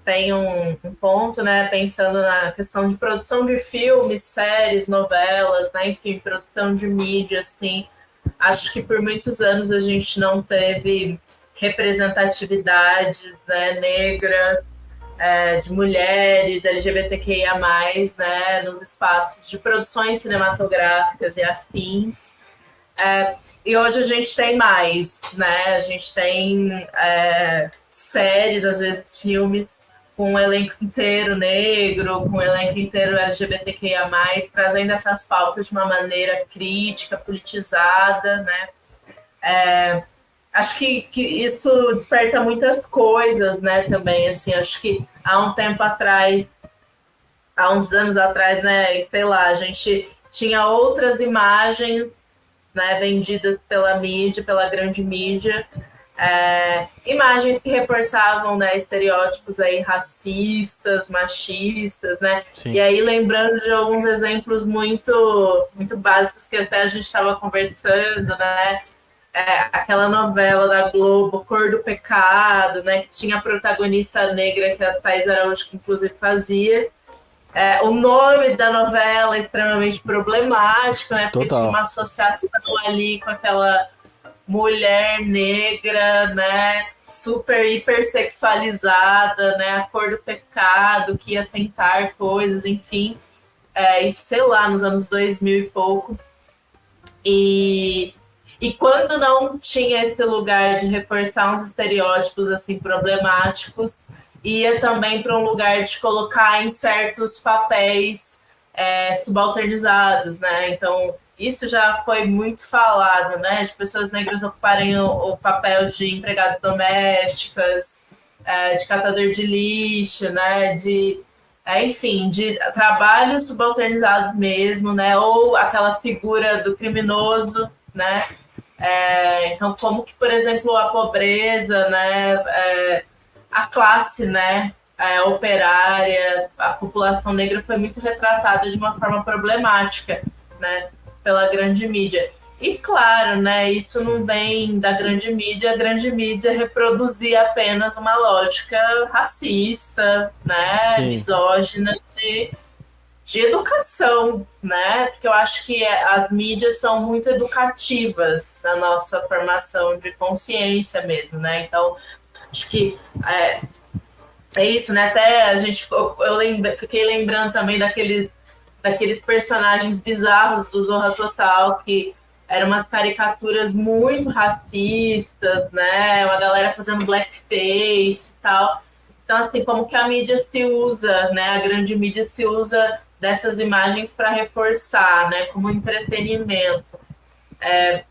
tem um ponto, né, pensando na questão de produção de filmes, séries, novelas, né, enfim, produção de mídia, assim. Acho que por muitos anos a gente não teve representatividade, né, negra, de mulheres, LGBTQIA+, né, nos espaços de produções cinematográficas e afins. E hoje a gente tem mais, né? A gente tem séries, às vezes filmes com um elenco inteiro negro, com um elenco inteiro LGBTQIA+, trazendo essas pautas de uma maneira crítica, politizada, né? Acho que isso desperta muitas coisas, né, também, assim, acho que há um tempo atrás, há uns anos atrás, né, sei lá, a gente tinha outras imagens, né, vendidas pela mídia, pela grande mídia, imagens que reforçavam, né, estereótipos aí racistas, machistas, né, e Sim. aí lembrando de alguns exemplos muito básicos que até a gente estava conversando, né, aquela novela da Globo, Cor do Pecado, né, que tinha a protagonista negra que a Thais Araújo, que inclusive fazia. O nome da novela é extremamente problemático, né, porque tinha Total. uma associação ali com aquela mulher negra, né, super hipersexualizada, né, a cor do pecado, que ia tentar coisas, enfim. Isso, sei lá, nos anos 2000 e pouco. E, e quando não tinha esse lugar de reforçar uns estereótipos assim problemáticos, ia também para um lugar de colocar em certos papéis subalternizados, né? Então, isso já foi muito falado, né? De pessoas negras ocuparem o papel de empregadas domésticas, de catador de lixo, né? Enfim, de trabalhos subalternizados mesmo, né? Ou aquela figura do criminoso, né? Então, como que, por exemplo, a pobreza, né? A classe, né? Operária, a população negra foi muito retratada de uma forma problemática, né? Pela grande mídia. E claro, né, isso não vem da grande mídia, a grande mídia reproduzir apenas uma lógica racista, né, Sim. misógina de educação, né? Porque eu acho que as mídias são muito educativas na nossa formação de consciência mesmo, né? Então, acho que é isso, né? Até a gente fiquei lembrando também daqueles personagens bizarros do Zorra Total, que eram umas caricaturas muito racistas, né? Uma galera fazendo blackface e tal. Então, assim, como que a mídia se usa, né? A grande mídia se usa dessas imagens para reforçar, né? Como entretenimento.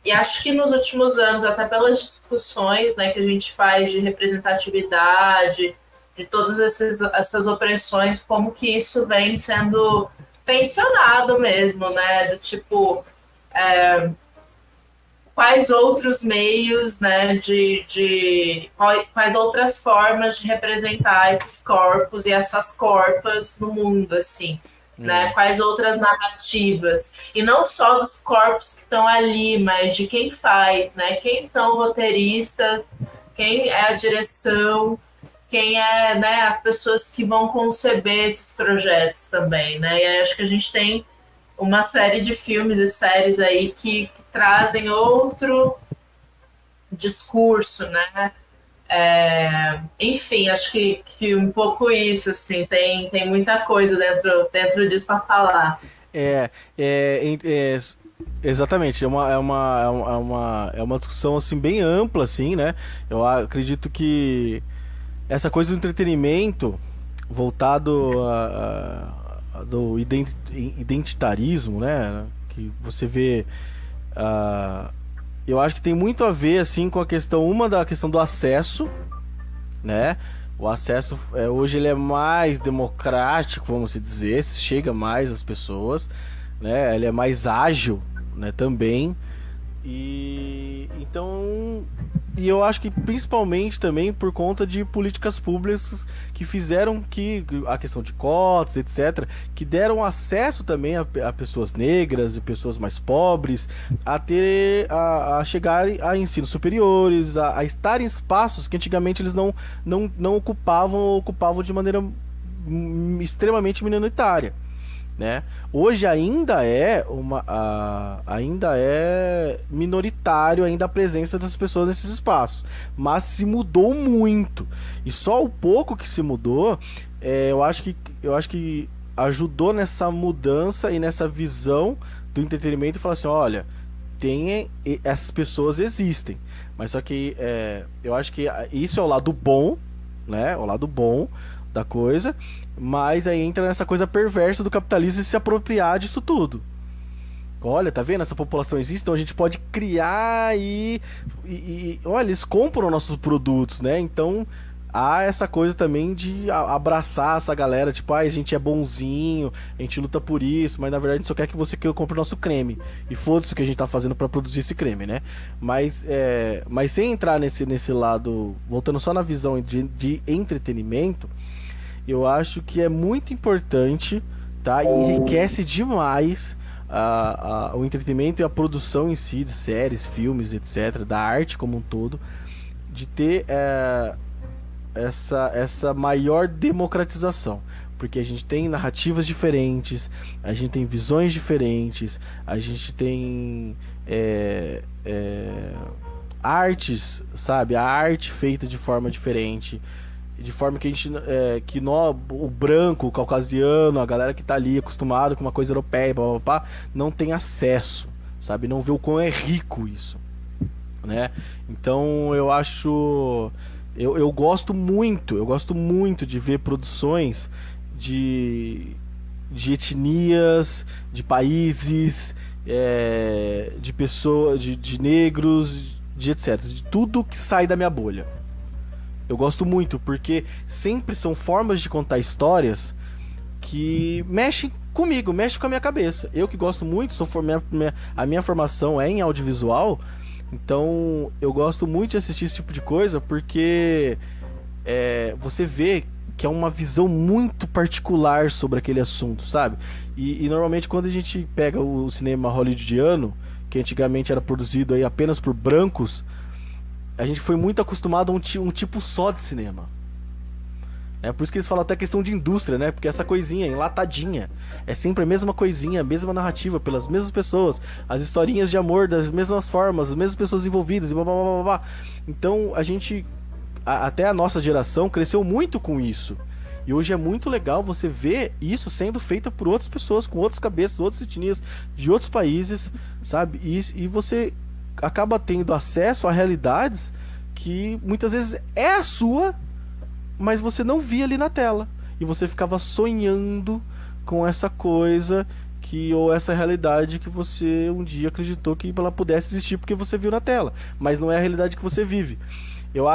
E acho que nos últimos anos, até pelas discussões, né, que a gente faz de representatividade, de todas essas opressões, como que isso vem sendo tensionado mesmo, né? Do tipo, quais outros meios, né, quais outras formas de representar esses corpos e essas corpas no mundo, assim, né? É. Quais outras narrativas e não só dos corpos que estão ali, mas de quem faz, né? Quem são roteiristas, quem é a direção, quem é, né, as pessoas que vão conceber esses projetos também, né? E aí acho que a gente tem uma série de filmes e séries aí que trazem outro discurso, né? Enfim, acho que um pouco isso, assim, tem muita coisa dentro disso para falar. É, exatamente, é uma discussão assim bem ampla assim, né? Eu acredito que essa coisa do entretenimento voltado do identitarismo, né? Que você vê, ah, eu acho que tem muito a ver assim com a questão, uma da questão do acesso, né? O acesso hoje ele é mais democrático, vamos dizer, chega mais às pessoas, né? Ele é mais ágil, né? Também. E então E eu acho que principalmente também por conta de políticas públicas que fizeram que a questão de cotas, etc., que deram acesso também a pessoas negras e pessoas mais pobres a chegar a ensinos superiores, a estar em espaços que antigamente eles não ocupavam ou ocupavam de maneira extremamente minoritária, né? Hoje ainda é minoritário ainda a presença das pessoas nesses espaços, mas se mudou muito, e só o pouco que se mudou, eu acho que ajudou nessa mudança e nessa visão do entretenimento e falar assim, olha, essas pessoas existem, mas só que eu acho que isso é o lado bom, né? O lado bom da coisa, mas aí entra nessa coisa perversa do capitalismo e se apropriar disso tudo. Olha, tá vendo? Essa população existe, então a gente pode criar olha, eles compram nossos produtos, né? Então há essa coisa também de abraçar essa galera, tipo, a gente é bonzinho, a gente luta por isso, mas na verdade a gente só quer que você compre o nosso creme. E foda-se o que a gente tá fazendo pra produzir esse creme, né? Mas sem entrar nesse lado, voltando só na visão de entretenimento, eu acho que é muito importante, tá? E enriquece demais o entretenimento e a produção em si, de séries, filmes, etc., da arte como um todo, de ter essa maior democratização. Porque a gente tem narrativas diferentes, a gente tem visões diferentes, a gente tem artes, sabe? A arte feita de forma diferente. De forma que a gente o branco, o caucasiano, a galera que tá ali acostumado com uma coisa europeia, blá, blá, blá, não tem acesso, sabe? Não vê o quão é rico isso, né? Então eu acho, eu gosto muito de ver produções de etnias, de países, de pessoas, de negros, de etc, de tudo que sai da minha bolha. Eu gosto muito, porque sempre são formas de contar histórias que mexem comigo, mexem com a minha cabeça. Eu que gosto muito, a minha formação é em audiovisual, então eu gosto muito de assistir esse tipo de coisa, porque você vê que é uma visão muito particular sobre aquele assunto, sabe? E normalmente quando a gente pega o cinema hollywoodiano, que antigamente era produzido aí apenas por brancos, a gente foi muito acostumado a um tipo só de cinema. É por isso que eles falam até questão de indústria, né? Porque essa coisinha enlatadinha é sempre a mesma coisinha, a mesma narrativa, pelas mesmas pessoas, as historinhas de amor das mesmas formas, as mesmas pessoas envolvidas e blá blá blá blá blá. Então a gente, até a nossa geração, cresceu muito com isso. E hoje é muito legal você ver isso sendo feito por outras pessoas, com outras cabeças, outras etnias, de outros países, sabe? E você acaba tendo acesso a realidades que muitas vezes é a sua, mas você não via ali na tela. E você ficava sonhando com essa coisa ou essa realidade que você um dia acreditou que ela pudesse existir porque você viu na tela, mas não é a realidade que você vive. Eu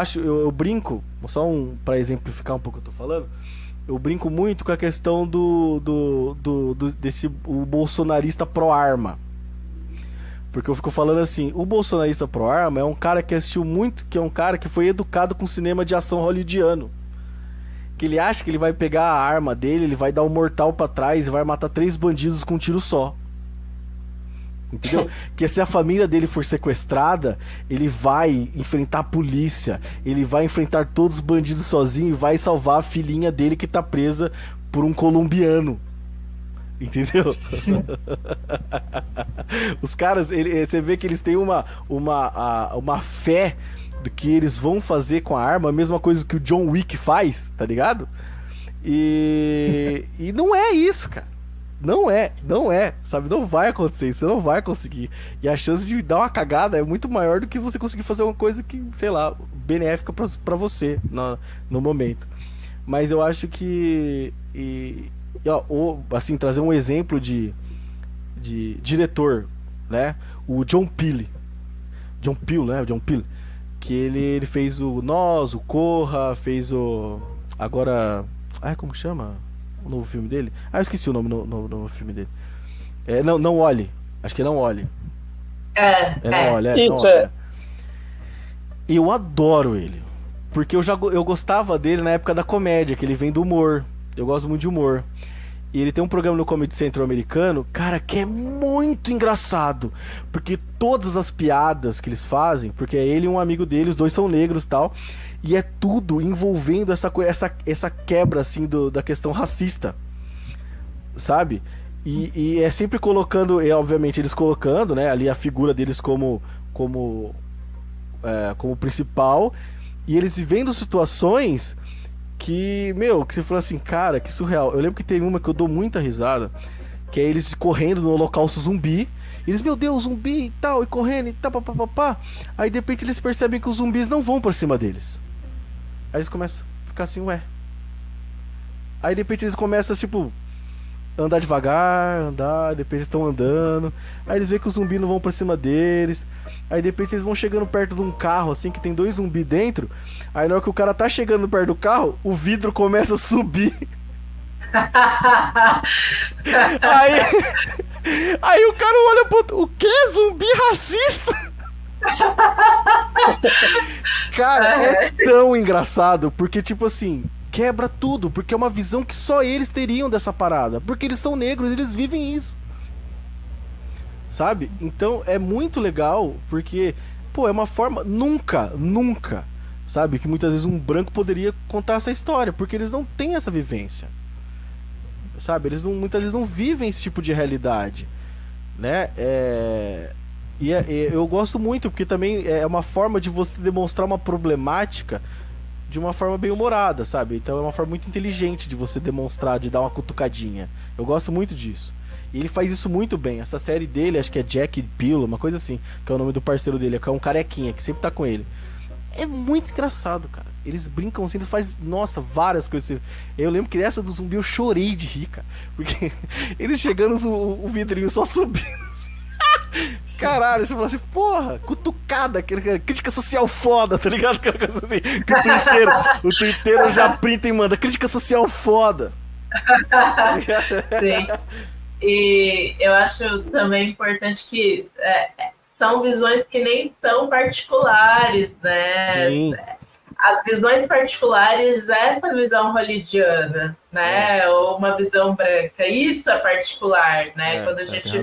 brinco, só para exemplificar um pouco o que eu tô falando, eu brinco muito com a questão desse o bolsonarista pró-arma. Porque eu fico falando assim, o bolsonarista pró-arma é um cara que assistiu muito, que é um cara que foi educado com cinema de ação hollywoodiano. Que ele acha que ele vai pegar a arma dele, ele vai dar um mortal pra trás e vai matar 3 bandidos com um tiro só. Entendeu? Que se a família dele for sequestrada, ele vai enfrentar a polícia, ele vai enfrentar todos os bandidos sozinho e vai salvar a filhinha dele que tá presa por um colombiano. Entendeu? Os caras, você vê que eles têm uma fé do que eles vão fazer com a arma, a mesma coisa que o John Wick faz, tá ligado? E não é isso, cara. Não é, sabe? Não vai acontecer, você não vai conseguir. E a chance de dar uma cagada é muito maior do que você conseguir fazer uma coisa que, sei lá, benéfica pra você no momento. Mas eu acho que... assim, trazer um exemplo de diretor, né? O John Peele, né? O John Peele, que ele fez o Nós, o Corra, fez o... Agora... como que chama o novo filme dele? Eu esqueci o nome do novo filme dele. Não Olhe. Acho que é Não Olhe. Não Olhe, Isso não olhe. Eu adoro ele. Porque eu gostava dele na época da comédia, que ele vem do humor. Eu gosto muito de humor. E ele tem um programa no Comedy Central americano, cara, que é muito engraçado. Porque todas as piadas que eles fazem, porque é ele e um amigo dele, os dois são negros e tal. E é tudo envolvendo essa quebra, assim, da questão racista. Sabe? E é sempre colocando, e obviamente eles colocando, né, ali a figura deles como principal. E eles vivendo situações que você fala assim, cara, que surreal. Eu lembro que teve uma que eu dou muita risada, que é eles correndo no holocausto zumbi. E eles, meu Deus, zumbi e tal, e correndo e tal, papapá. Aí de repente eles percebem que os zumbis não vão pra cima deles. Aí eles começam a ficar assim, ué. Aí de repente eles começam, tipo, andar devagar, de repente eles estão andando. Aí eles veem que os zumbis não vão pra cima deles. Aí de repente eles vão chegando perto de um carro, assim, que tem 2 zumbis dentro. Aí na hora que o cara tá chegando perto do carro, o vidro começa a subir. Aí, aí o cara olha pro outro, o que? Zumbi racista? Cara, é tão engraçado, porque tipo assim, quebra tudo, porque é uma visão que só eles teriam dessa parada. Porque eles são negros, eles vivem isso. Sabe? Então é muito legal, porque, pô, é uma forma. Nunca, sabe? Que muitas vezes um branco poderia contar essa história, porque eles não têm essa vivência. Sabe? Eles muitas vezes não vivem esse tipo de realidade, né? Eu gosto muito, porque também é uma forma de você demonstrar uma problemática de uma forma bem humorada, sabe? Então é uma forma muito inteligente de você demonstrar, de dar uma cutucadinha. Eu gosto muito disso. E ele faz isso muito bem. Essa série dele, acho que é Jack Pill, uma coisa assim, que é o nome do parceiro dele, que é um carequinha, que sempre tá com ele. É muito engraçado, cara. Eles brincam assim, eles fazem, nossa, várias coisas. Eu lembro que essa do zumbi eu chorei de rir, cara. Porque eles chegando, o vidrinho só subindo assim. Caralho, você fala assim, porra, cutucada, crítica social foda, tá ligado? Aquela coisa assim, que o Twitter já printa e manda, crítica social foda. Sim. E eu acho também importante que são visões que nem são particulares, né? Sim. As visões particulares, essa visão hollywoodiana, né? Ou uma visão branca, isso é particular, né? Quando a gente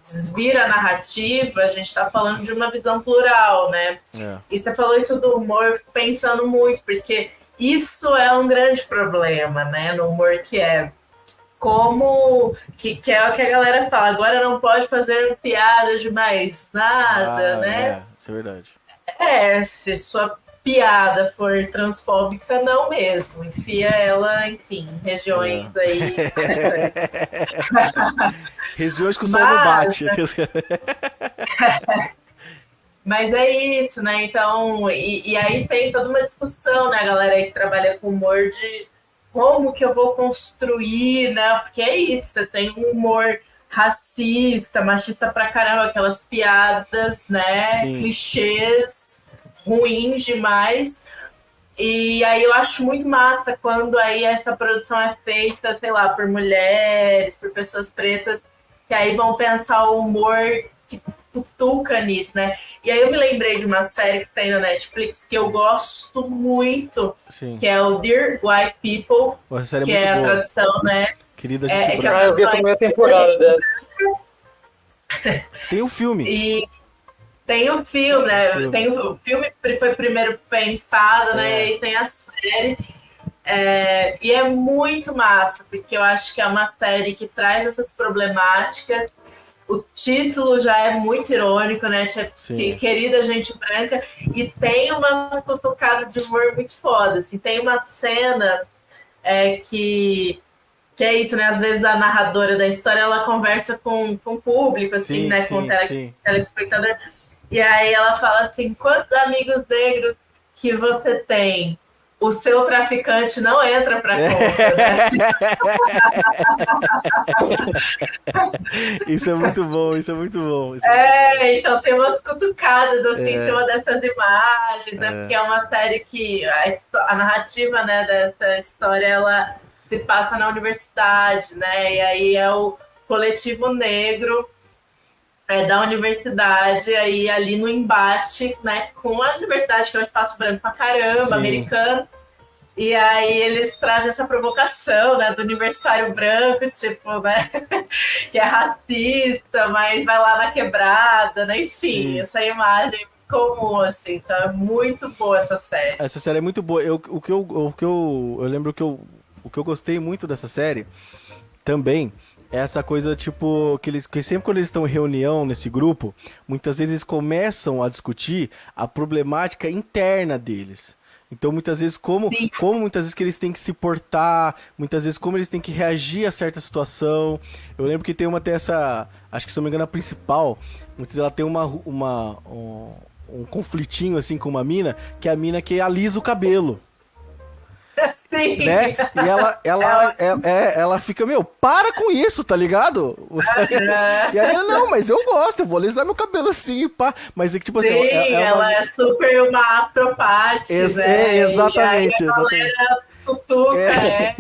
desvira a narrativa, a gente está falando de uma visão plural, né? E você falou isso do humor, eu fico pensando muito, porque isso é um grande problema, né? No humor que é como que é o que a galera fala, agora não pode fazer piadas de mais nada, né? Isso é verdade. Se sua piada for transfóbica, não mesmo. Enfia ela, enfim, em regiões aí. Regiões que o sol não bate. Mas é isso, né? Então, e aí tem toda uma discussão, né, galera aí que trabalha com humor de como que eu vou construir, né? Porque é isso, você tem um humor racista, machista pra caramba, aquelas piadas, né? Sim. Clichês ruins demais. E aí eu acho muito massa quando aí essa produção é feita, sei lá, por mulheres, por pessoas pretas, que aí vão pensar o humor que cutuca nisso, né? E aí eu me lembrei de uma série que tem na Netflix que eu gosto muito, Sim. que é o Dear White People, que é a tradução, né? Querida gente branca. Eu vi a primeira temporada dessa. Tem o filme. E tem o filme, né? O filme foi primeiro pensado, né? E tem a série. E é muito massa, porque eu acho que é uma série que traz essas problemáticas. O título já é muito irônico, né? Querida gente branca. E tem uma cutucada de humor muito foda. Assim. Tem uma cena que é isso, né? Às vezes a narradora da história, ela conversa com o público, assim, né? Com o telespectador. E aí ela fala assim, quantos amigos negros que você tem? O seu traficante não entra pra conta, né? Isso é muito bom, isso é muito bom. Então tem umas cutucadas, assim, em cima dessas imagens, né? Porque é uma série que a narrativa, né, dessa história, ela se passa na universidade, né? E aí é o coletivo negro da universidade, aí ali no embate, né, com a universidade, que é um espaço branco pra caramba, Sim. americano. E aí eles trazem essa provocação, né, do universitário branco, tipo, né, que é racista, mas vai lá na quebrada, né, enfim, Sim. essa imagem comum, assim, tá muito boa essa série. Essa série é muito boa. Eu lembro o que eu gostei muito dessa série também é essa coisa, tipo, que sempre quando eles estão em reunião nesse grupo, muitas vezes eles começam a discutir a problemática interna deles. Então, muitas vezes, como muitas vezes que eles têm que se portar, muitas vezes como eles têm que reagir a certa situação. Eu lembro que tem essa, acho que se não me engano a principal, muitas vezes ela tem um conflitinho assim com uma mina, que é a mina que alisa o cabelo. Sim. Né? E ela fica, meu, para com isso, tá ligado? E a menina, não, mas eu gosto, eu vou alisar meu cabelo assim, pá. Mas é que, tipo assim, Sim, ela é super uma afropate, né? Exatamente, e aí a galera cutuca,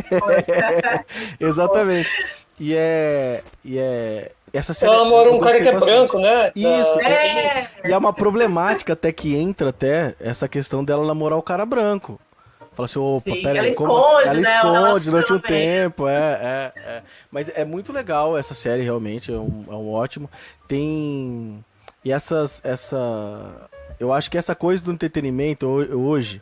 exatamente. Essa série. Ela namora um cara que é bastante. branco, né? Isso. E é uma problemática até que entra até essa questão dela namorar o cara branco. Fala assim, opa, Sim, pera aí, ela esconde durante um tempo, Mas é muito legal essa série, realmente, é um ótimo. Tem... E eu acho que essa coisa do entretenimento hoje,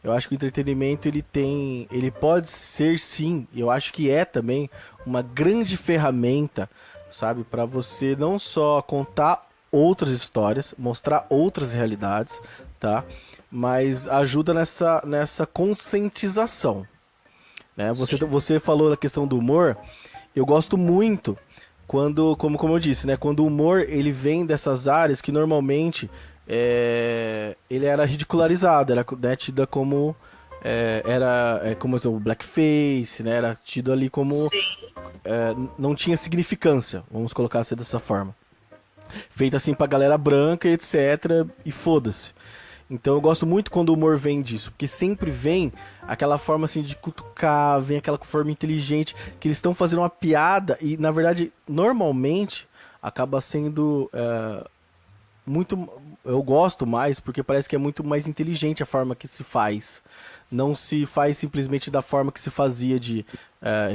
eu acho que o entretenimento ele pode ser sim, eu acho que é também uma grande ferramenta, sabe, para você não só contar outras histórias, mostrar outras realidades, tá? Mas ajuda nessa conscientização, né? Você falou da questão do humor, eu gosto muito quando, como eu disse, né? Quando o humor ele vem dessas áreas que normalmente ele era ridicularizado, era, né, tida como como o blackface, né? Era tido ali como não tinha significância, vamos colocar assim dessa forma, feita assim pra galera branca, etc. E foda-se. Então eu gosto muito quando o humor vem disso, porque sempre vem aquela forma assim de cutucar, vem aquela forma inteligente, que eles estão fazendo uma piada e na verdade, normalmente, acaba sendo muito... Eu gosto mais, porque parece que é muito mais inteligente a forma que se faz. Não se faz simplesmente da forma que se fazia de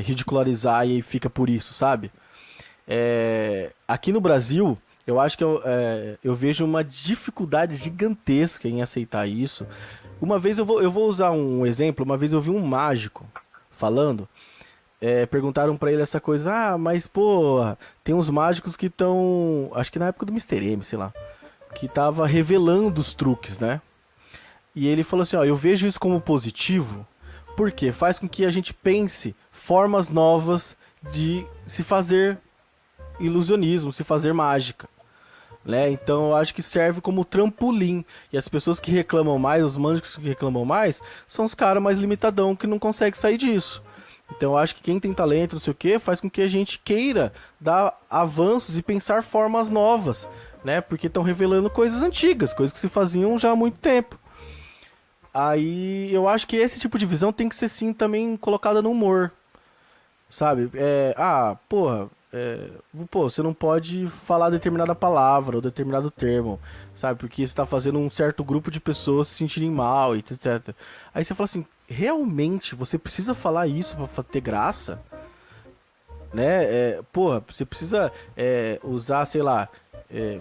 ridicularizar e fica por isso, sabe? Aqui no Brasil... Eu acho que eu vejo uma dificuldade gigantesca em aceitar isso. Uma vez eu vou usar um exemplo. Uma vez eu vi um mágico falando. Perguntaram pra ele essa coisa. Mas pô, tem uns mágicos que estão... Acho que na época do Mr. M, sei lá. Que tava revelando os truques, né? E ele falou assim, eu vejo isso como positivo. Porque faz com que a gente pense formas novas de se fazer ilusionismo, se fazer mágica. Né? Então eu acho que serve como trampolim. E as pessoas que reclamam mais, os mágicos que reclamam mais, são os caras mais limitadão que não conseguem sair disso. Então eu acho que quem tem talento, não sei o que, faz com que a gente queira dar avanços e pensar formas novas, né? Porque estão revelando coisas antigas, coisas que se faziam já há muito tempo. Aí eu acho que esse tipo de visão tem que ser sim também colocada no humor, sabe? Você não pode falar determinada palavra ou determinado termo, sabe? Porque você tá fazendo um certo grupo de pessoas se sentirem mal, etc. Aí você fala assim, realmente você precisa falar isso pra ter graça? Né? Você precisa usar, sei lá,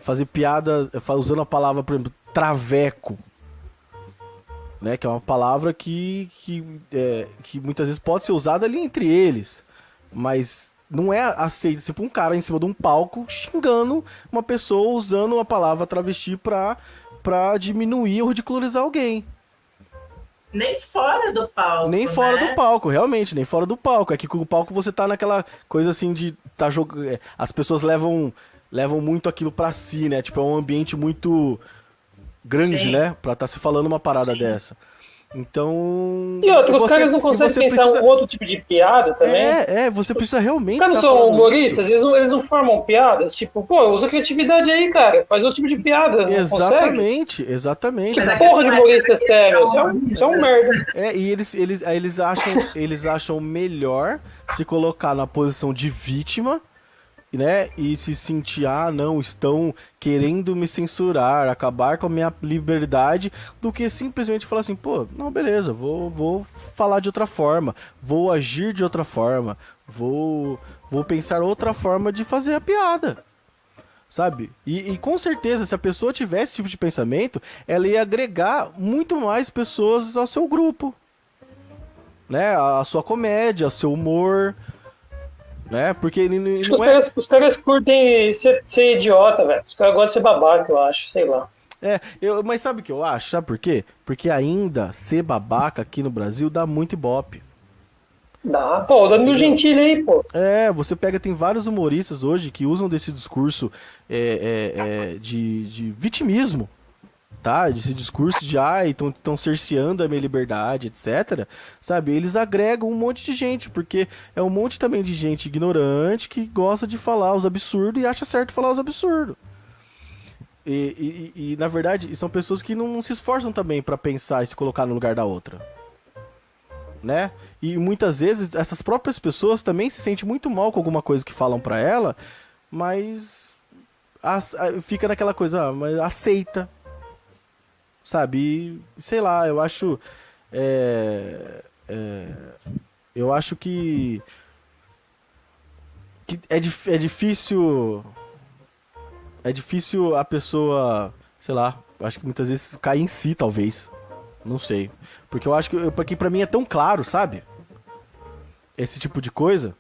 fazer piada usando a palavra, por exemplo, traveco. Né? Que é uma palavra que muitas vezes pode ser usada ali entre eles, mas... Não é aceito, tipo um cara em cima de um palco xingando uma pessoa usando a palavra travesti pra diminuir ou ridicularizar alguém. Nem fora do palco. Nem fora do palco, realmente, nem fora do palco. É que com o palco você tá naquela coisa assim de tá jogando. As pessoas levam muito aquilo pra si, né? Tipo, é um ambiente muito grande, sim, né? Pra tá se falando uma parada, sim, dessa. Então... E os caras não conseguem pensar um outro tipo de piada também? Você precisa realmente... Os caras são humoristas, eles não formam piadas, tipo, usa criatividade aí, cara, faz outro tipo de piada, não exatamente, consegue? Exatamente. Que porra de humorista sério, isso é um merda. E eles acham melhor se colocar na posição de vítima né, e se sentir, não, estão querendo me censurar, acabar com a minha liberdade, do que simplesmente falar assim, pô, não, beleza, vou falar de outra forma, vou agir de outra forma, vou pensar outra forma de fazer a piada. Sabe? E com certeza, se a pessoa tivesse esse tipo de pensamento, ela ia agregar muito mais pessoas ao seu grupo. Né? A sua comédia, ao seu humor. Né? Porque os caras curtem ser idiota, velho. Os caras gostam de ser babaca, eu acho. Sei lá. Mas sabe o que eu acho? Sabe por quê? Porque ainda ser babaca aqui no Brasil dá muito ibope. Dá, pô, o Danilo Gentili aí, pô. Você pega, tem vários humoristas hoje que usam desse discurso de vitimismo, tá? Desse discurso de, estão cerceando a minha liberdade, etc. Sabe? Eles agregam um monte de gente, porque é um monte também de gente ignorante que gosta de falar os absurdos e acha certo falar os absurdos. E na verdade, são pessoas que não se esforçam também pra pensar e se colocar no lugar da outra. Né? E muitas vezes essas próprias pessoas também se sentem muito mal com alguma coisa que falam pra ela, mas fica naquela coisa, mas aceita, sabe? E, sei lá, eu acho eu acho que é difícil a pessoa, sei lá, acho que muitas vezes cair em si, talvez. Não sei. Porque eu acho que pra mim é tão claro, sabe? Esse tipo de coisa.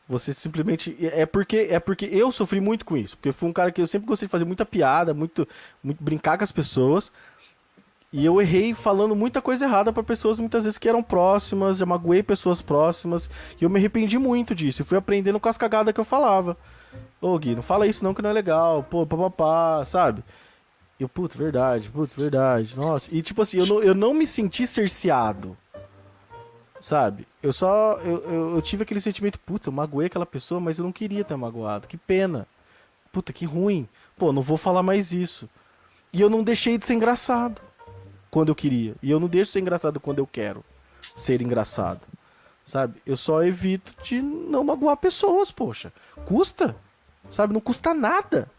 Você simplesmente... É porque eu sofri muito com isso. Porque eu fui um cara que eu sempre gostei de fazer muita piada, muito brincar com as pessoas. E eu errei falando muita coisa errada pra pessoas muitas vezes que eram próximas. Já magoei pessoas próximas. E eu me arrependi muito disso. E fui aprendendo com as cagadas que eu falava. Ô, Gui, não fala isso não que não é legal. Pô, papapá, sabe? E eu, verdade, nossa. E tipo assim, eu não me senti cerceado, sabe? Eu tive aquele sentimento, eu magoei aquela pessoa, mas eu não queria ter magoado, que pena. Que ruim. Pô, não vou falar mais isso. E eu não deixei de ser engraçado quando eu queria. E eu não deixo de ser engraçado quando eu quero ser engraçado, sabe? Eu só evito de não magoar pessoas, poxa. Custa, sabe? Não custa nada.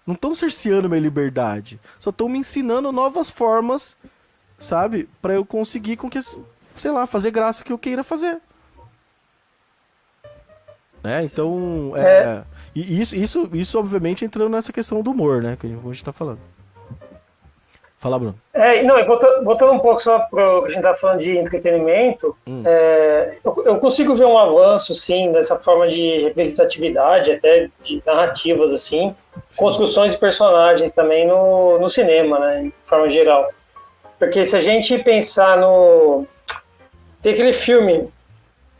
Não estão cerceando minha liberdade. Só estão me ensinando novas formas, sabe? Pra eu conseguir com que, sei lá, fazer graça que eu queira fazer. Então, e isso obviamente entrando nessa questão do humor, né? Que a gente tá falando. Fala, Bruno. Não, voltando um pouco só pro que a gente tá falando de entretenimento, eu consigo ver um avanço, sim, nessa forma de representatividade, até de narrativas, assim, construções de personagens também no cinema, né, de forma geral. Porque se a gente pensar tem aquele filme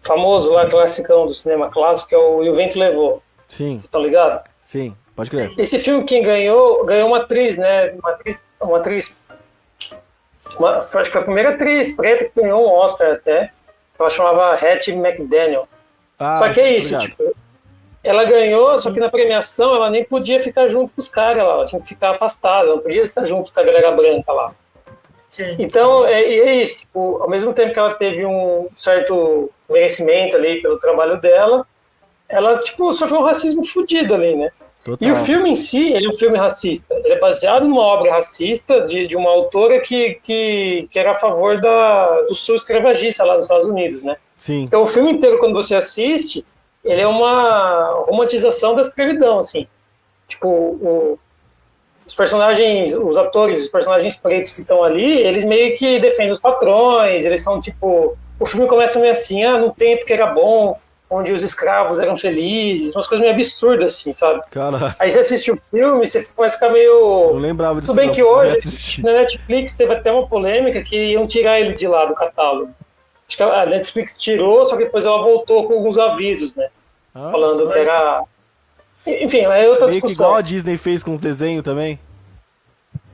famoso lá, classicão do cinema clássico, que é o E o Vento Levou. Sim. Vocês estão ligados? Sim, pode crer. Esse filme, quem ganhou uma atriz, né? Uma atriz. Acho que foi a primeira atriz preta que ganhou um Oscar até. Ela chamava Hattie McDaniel. Só que é isso, tipo, ela ganhou, só que na premiação ela nem podia ficar junto com os caras lá, ela tinha que ficar afastada, não podia estar junto com a galera branca lá. Sim. Então, é isso, tipo, ao mesmo tempo que ela teve um certo merecimento ali pelo trabalho dela, ela, tipo, sofreu um racismo fodido ali, né? Total. E o filme em si, ele é um filme racista. Ele é baseado numa obra racista de uma autora que era a favor do sul escravagista lá nos Estados Unidos, né? Sim. Então o filme inteiro, quando você assiste, ele é uma romantização da escravidão, assim. Tipo, os personagens, os atores, os personagens pretos que estão ali, eles meio que defendem os patrões, eles são tipo... O filme começa meio assim, no tempo que era bom, onde os escravos eram felizes, umas coisas meio absurdas, assim, sabe? Cara. Aí você assiste o filme, você começa a ficar meio... Não lembrava disso. Tudo bem que hoje, na Netflix, teve até uma polêmica que iam tirar ele de lá do catálogo. Acho que a Netflix tirou, só que depois ela voltou com alguns avisos, né? Falando que era... Enfim, é outra meio discussão. Que igual a Disney fez com os desenhos também.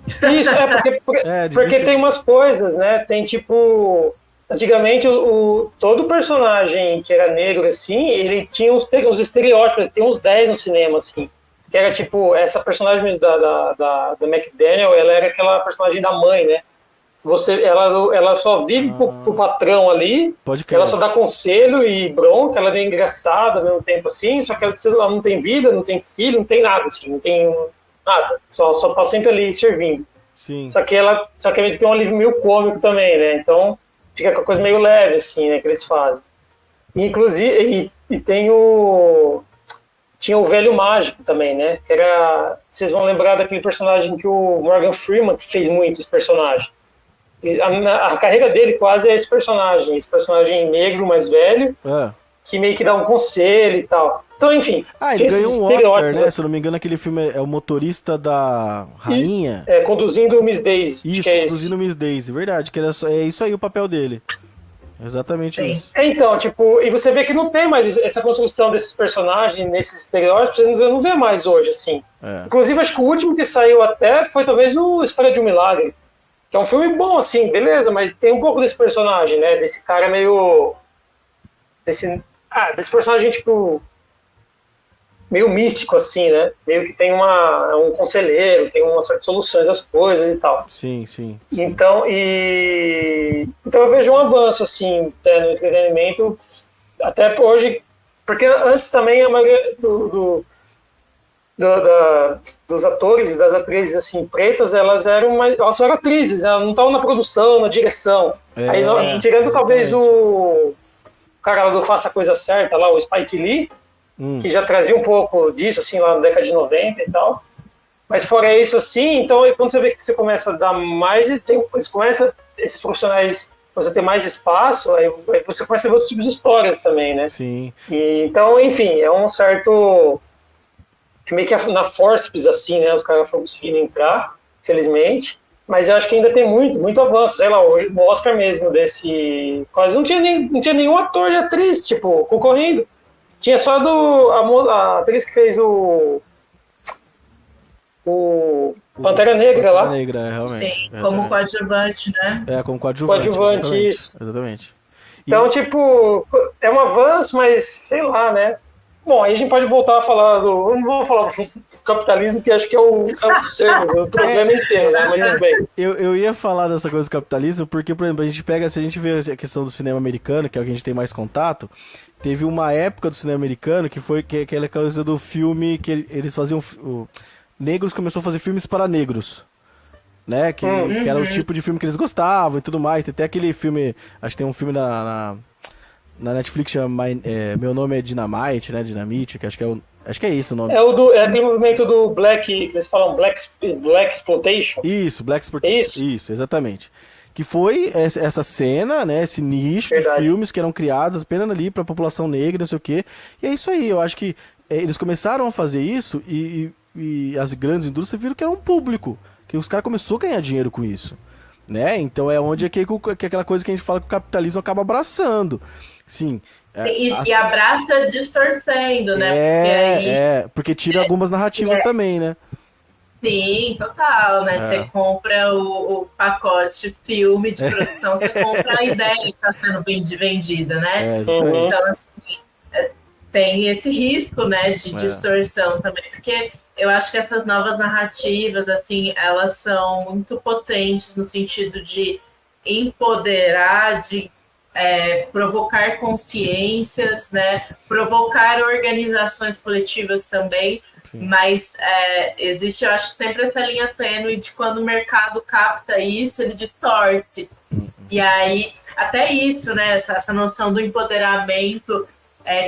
Isso, porque tem umas coisas, né? Tem tipo... Antigamente, todo personagem que era negro, assim, ele tinha uns estereótipos, tem uns 10 no cinema, assim. Que era tipo, essa personagem da McDaniel, ela era aquela personagem da mãe, né? ela só vive pro patrão ali, Pode crer. ela só dá conselho e bronca, ela é meio engraçada ao mesmo tempo assim, só que ela não tem vida, não tem filho, não tem nada, assim, não tem nada, só tá sempre ali servindo. Sim. Só que ela tem um alívio meio cômico também, né? Então fica com a coisa meio leve, assim, né, que eles fazem. Inclusive, e tinha o Velho Mágico também, né? Que era. Vocês vão lembrar daquele personagem que o Morgan Freeman que fez muito esse personagem. A carreira dele quase é esse personagem negro, mais velho, que meio que dá um conselho e tal. Então, enfim. Ele ganhou um Oscar, né? Se eu não me engano, aquele filme é o motorista da rainha. Conduzindo Miss Daisy. Isso, conduzindo Miss Daisy, verdade. Que é isso aí o papel dele. Exatamente isso. Então, tipo, e você vê que não tem mais essa construção desses personagens, nesses estereótipos, você não vê mais hoje, assim. Inclusive, acho que o último que saiu até foi talvez o História de um Milagre, que é um filme bom, assim, beleza, mas tem um pouco desse personagem, né, desse cara meio... Desse personagem, tipo, meio místico, assim, né, meio que tem um conselheiro, tem uma sorte de soluções das coisas e tal. Sim, sim. Então eu vejo um avanço, assim, no entretenimento, até hoje, porque antes também a maioria dos atores e das atrizes, assim, pretas, elas só eram atrizes, né? Elas não estavam na produção, na direção. Aí, tirando talvez o cara do Faça a Coisa Certa, lá, o Spike Lee, que já trazia um pouco disso, assim, lá na década de 90 e tal. Mas fora isso, assim, então quando você vê que você começa a dar mais, esses profissionais, você ter mais espaço, aí você começa a ver outros tipos de histórias também, né? Sim. Então, enfim, é um certo... meio que na forceps, assim, né? Os caras foram conseguindo entrar, felizmente. Mas eu acho que ainda tem muito avanço. Sei lá, hoje, o Oscar mesmo desse... Quase não tinha nenhum ator e atriz, tipo, concorrendo. Tinha só a atriz que fez o Pantera Negra lá. Pantera Negra, realmente. Sim, como coadjuvante, né? Como coadjuvante. Coadjuvante, isso. Exatamente. Então, tipo, é um avanço, mas sei lá, né? Bom, aí a gente pode voltar a falar eu não vou falar do capitalismo, que acho que é o cerne, o problema inteiro, né? Mas tudo bem. Eu ia falar dessa coisa do capitalismo, porque, por exemplo, se a gente vê a questão do cinema americano, que é o que a gente tem mais contato, teve uma época do cinema americano que foi aquela coisa do filme que eles faziam... Negros começou a fazer filmes para negros, né? Que era o tipo de filme que eles gostavam e tudo mais. Tem até aquele filme, acho que tem um filme na Netflix chama Meu Nome é Dynamite, né? Dinamite, que acho que é isso o nome. É aquele movimento do Black, que eles falam Black Exploitation. Isso, Black Exploitation. Isso, exatamente. Que foi essa cena, né? Esse nicho de filmes que eram criados apenas ali para a população negra, não sei o quê. E é isso aí, eu acho que eles começaram a fazer isso e as grandes indústrias viram que era um público, que os caras começaram a ganhar dinheiro com isso, né? Então é onde que aquela coisa que a gente fala que o capitalismo acaba abraçando. Sim. E abraça distorcendo, né? Porque tira algumas narrativas também, né? Sim, total, né? Você compra o pacote filme de produção, você compra a ideia que está sendo vendida, né? Então, assim, tem esse risco, né, de distorção também, porque eu acho que essas novas narrativas, assim, elas são muito potentes no sentido de empoderar, de provocar consciências, né, provocar organizações coletivas também, mas existe, eu acho que sempre essa linha tênue de quando o mercado capta isso, ele distorce. E aí, até isso, né, essa noção do empoderamento,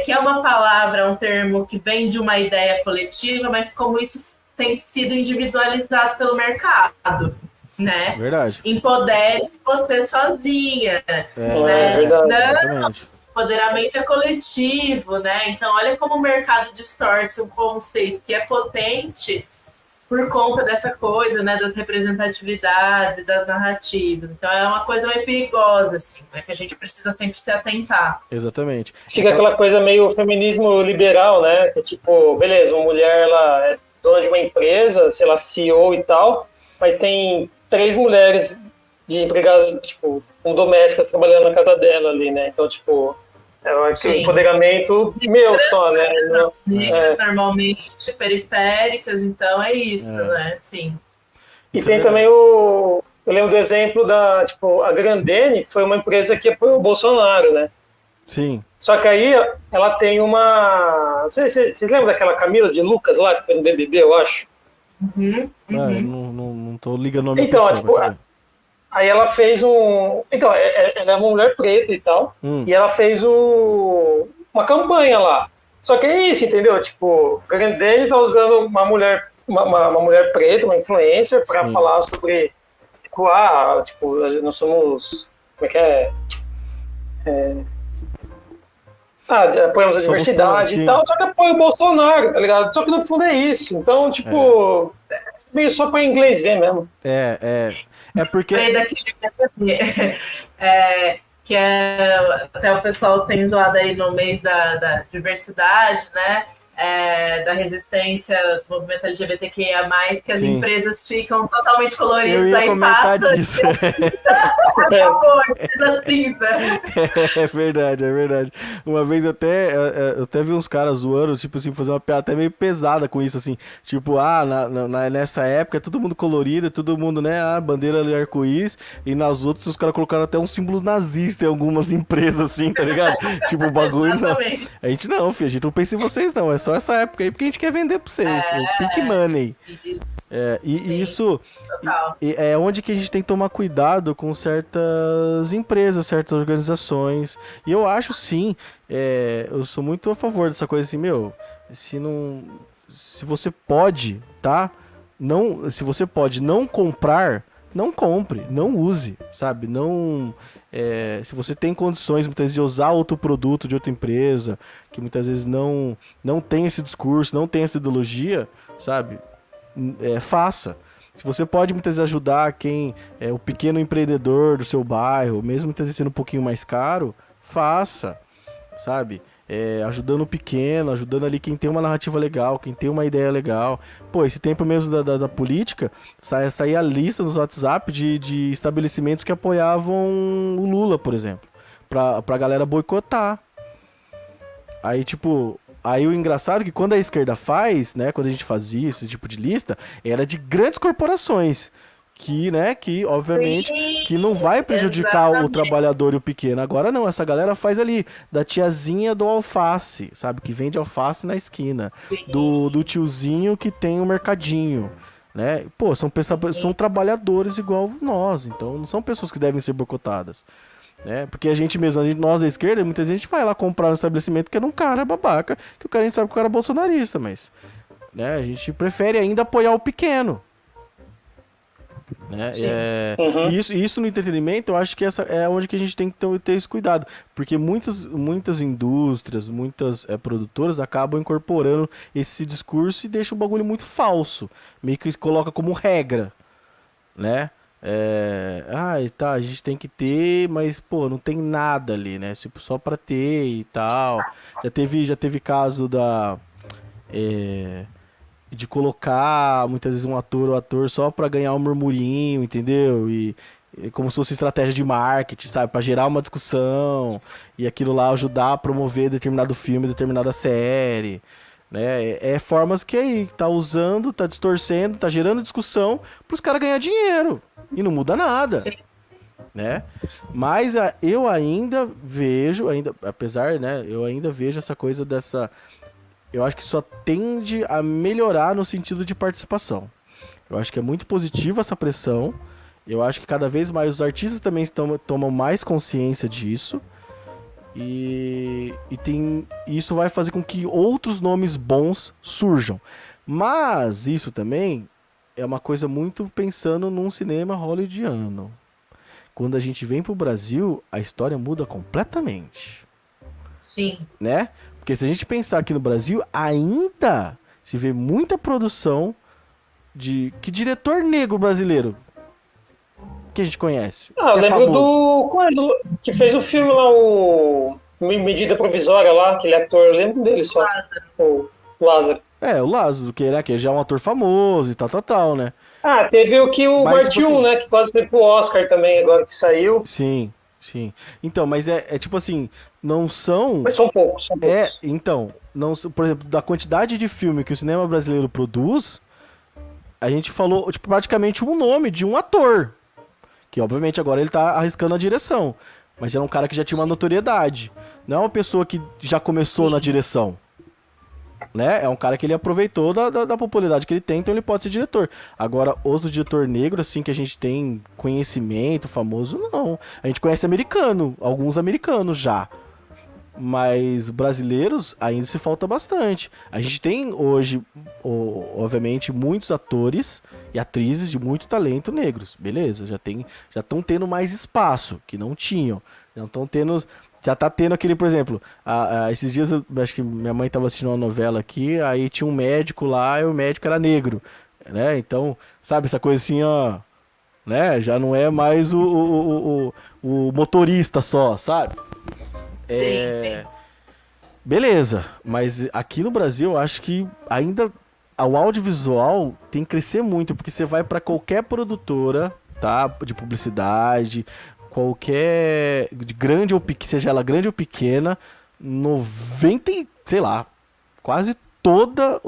que é uma palavra, um termo que vem de uma ideia coletiva, mas como isso tem sido individualizado pelo mercado, né? Verdade. Empodere-se você sozinha, né? Verdade. Não, empoderamento é coletivo, né? Então, olha como o mercado distorce um conceito que é potente por conta dessa coisa, né, das representatividades, das narrativas. Então é uma coisa meio perigosa, assim, né, que a gente precisa sempre se atentar. Exatamente. Fica aquela coisa meio feminismo liberal, né, que tipo, beleza, uma mulher, ela é dona de uma empresa, sei lá, CEO e tal, mas tem 3 mulheres de empregadas, tipo, com domésticas trabalhando na casa dela ali, né, então, tipo... É um empoderamento meu só, né? Normalmente periféricas, então é isso, né? Sim. E tem também o eu lembro do exemplo da, tipo, a Grandene foi uma empresa que apoiou o Bolsonaro, né? Sim. Só que aí ela tem uma... Vocês lembram daquela Camila de Lucas lá, que foi no BBB, eu acho? Não tô ligando o nome então, da pessoa. Tipo, aí ela fez um... Então, ela é uma mulher preta e tal, e ela fez uma campanha lá. Só que é isso, entendeu? Tipo, o Grandene tá usando uma mulher preta, uma influencer, para falar sobre... Tipo, nós somos... Como é que é? Apoiamos a diversidade e tal, só que apoia o Bolsonaro, tá ligado? Só que no fundo é isso. Então, tipo, meio só para inglês ver mesmo. É porque... que até o pessoal tem zoado aí no mês da diversidade, né? Da resistência do movimento LGBTQIA+, que as empresas ficam totalmente coloridas aí em pasta. Disso. Cinza. É verdade. Uma vez eu até vi uns caras zoando, tipo assim, fazer uma piada até meio pesada com isso, assim. Tipo, nessa época, todo mundo colorido, todo mundo, né, bandeira de arco-íris, e nas outras os caras colocaram até uns símbolos nazistas em algumas empresas, assim, tá ligado? Tipo, o bagulho não. A gente não, filho, a gente não pensa em vocês, não. É só essa época aí, porque a gente quer vender pra vocês. O Pink Money. Isso é onde que a gente tem que tomar cuidado com certas empresas, certas organizações. E eu acho, sim, eu sou muito a favor dessa coisa assim, se você pode, tá? Se você pode não comprar, não compre, não use, sabe? Se você tem condições, muitas vezes, de usar outro produto de outra empresa, que muitas vezes não tem esse discurso, não tem essa ideologia, sabe? Faça. Se você pode, muitas vezes, ajudar o pequeno empreendedor do seu bairro, mesmo muitas vezes sendo um pouquinho mais caro, faça, sabe? Ajudando o pequeno, ajudando ali quem tem uma narrativa legal, quem tem uma ideia legal. Pô, esse tempo mesmo da política, saía a lista nos WhatsApp de estabelecimentos que apoiavam o Lula, por exemplo, pra galera boicotar. Aí, tipo... Aí o engraçado é que quando a esquerda faz, né, quando a gente fazia esse tipo de lista, era de grandes corporações, que obviamente, que não vai prejudicar o trabalhador e o pequeno. Agora não, essa galera faz ali, da tiazinha do alface, sabe, que vende alface na esquina, do tiozinho que tem um mercadinho, né, pô, são trabalhadores igual nós, então não são pessoas que devem ser boicotadas. Porque nós da esquerda, muitas vezes a gente vai lá comprar um estabelecimento que é um cara babaca, que a gente sabe que o cara é bolsonarista, mas a gente prefere ainda apoiar o pequeno. Isso no entretenimento, eu acho que essa é onde que a gente tem que ter esse cuidado, porque muitas indústrias, muitas produtoras acabam incorporando esse discurso e deixam o bagulho muito falso, meio que coloca como regra, né? A gente tem que ter, mas, pô, não tem nada ali, né? Tipo, só pra ter e tal. Já teve caso de colocar, muitas vezes, um ator ou ator só pra ganhar um murmurinho, entendeu? E como se fosse estratégia de marketing, sabe? Pra gerar uma discussão e aquilo lá ajudar a promover determinado filme, determinada série, né? Formas que aí tá usando, tá distorcendo, tá gerando discussão pros caras ganhar dinheiro. E não muda nada, né? Mas eu ainda vejo, apesar, né? Eu ainda vejo essa coisa dessa... Eu acho que só tende a melhorar no sentido de participação. Eu acho que é muito positivo essa pressão. Eu acho que cada vez mais os artistas também tomam mais consciência disso. E isso vai fazer com que outros nomes bons surjam. Mas isso também é uma coisa muito pensando num cinema hollywoodiano. Quando a gente vem pro Brasil, a história muda completamente. Sim. Né? Porque se a gente pensar aqui no Brasil, ainda se vê muita produção de... Que diretor negro brasileiro que a gente conhece? Eu lembro do... que fez o filme lá, o Medida Provisória lá, aquele ator, eu lembro dele só. O Lázaro. O Lázaro, que já é um ator famoso e tal, né? Teve o Martin, assim, né, que quase foi pro Oscar também, agora que saiu. Sim. Então, mas é tipo assim, não são... Mas são poucos. Então, por exemplo, da quantidade de filme que o cinema brasileiro produz, a gente falou, tipo, praticamente um nome de um ator. Que obviamente agora ele tá arriscando a direção. Mas era um cara que já tinha uma notoriedade. Não é uma pessoa que já começou na direção. Né? É um cara que ele aproveitou da popularidade que ele tem, então ele pode ser diretor. Agora, outro diretor negro, assim, que a gente tem conhecimento famoso, não. A gente conhece americano, alguns americanos já. Mas brasileiros ainda se falta bastante. A gente tem hoje, obviamente, muitos atores e atrizes de muito talento negros. Beleza, já estão tendo mais espaço, que não tinham. Já estão tendo. Já tá tendo aquele, por exemplo, esses dias eu acho que minha mãe tava assistindo uma novela aqui, aí tinha um médico lá e o médico era negro, né? Então, sabe, essa coisa assim, ó, né? Já não é mais o motorista só, sabe? Sim. Beleza, mas aqui no Brasil eu acho que ainda o audiovisual tem que crescer muito, porque você vai pra qualquer produtora, tá? De publicidade, qualquer grande ou pequena, seja ela grande ou pequena, 90, sei lá, quase toda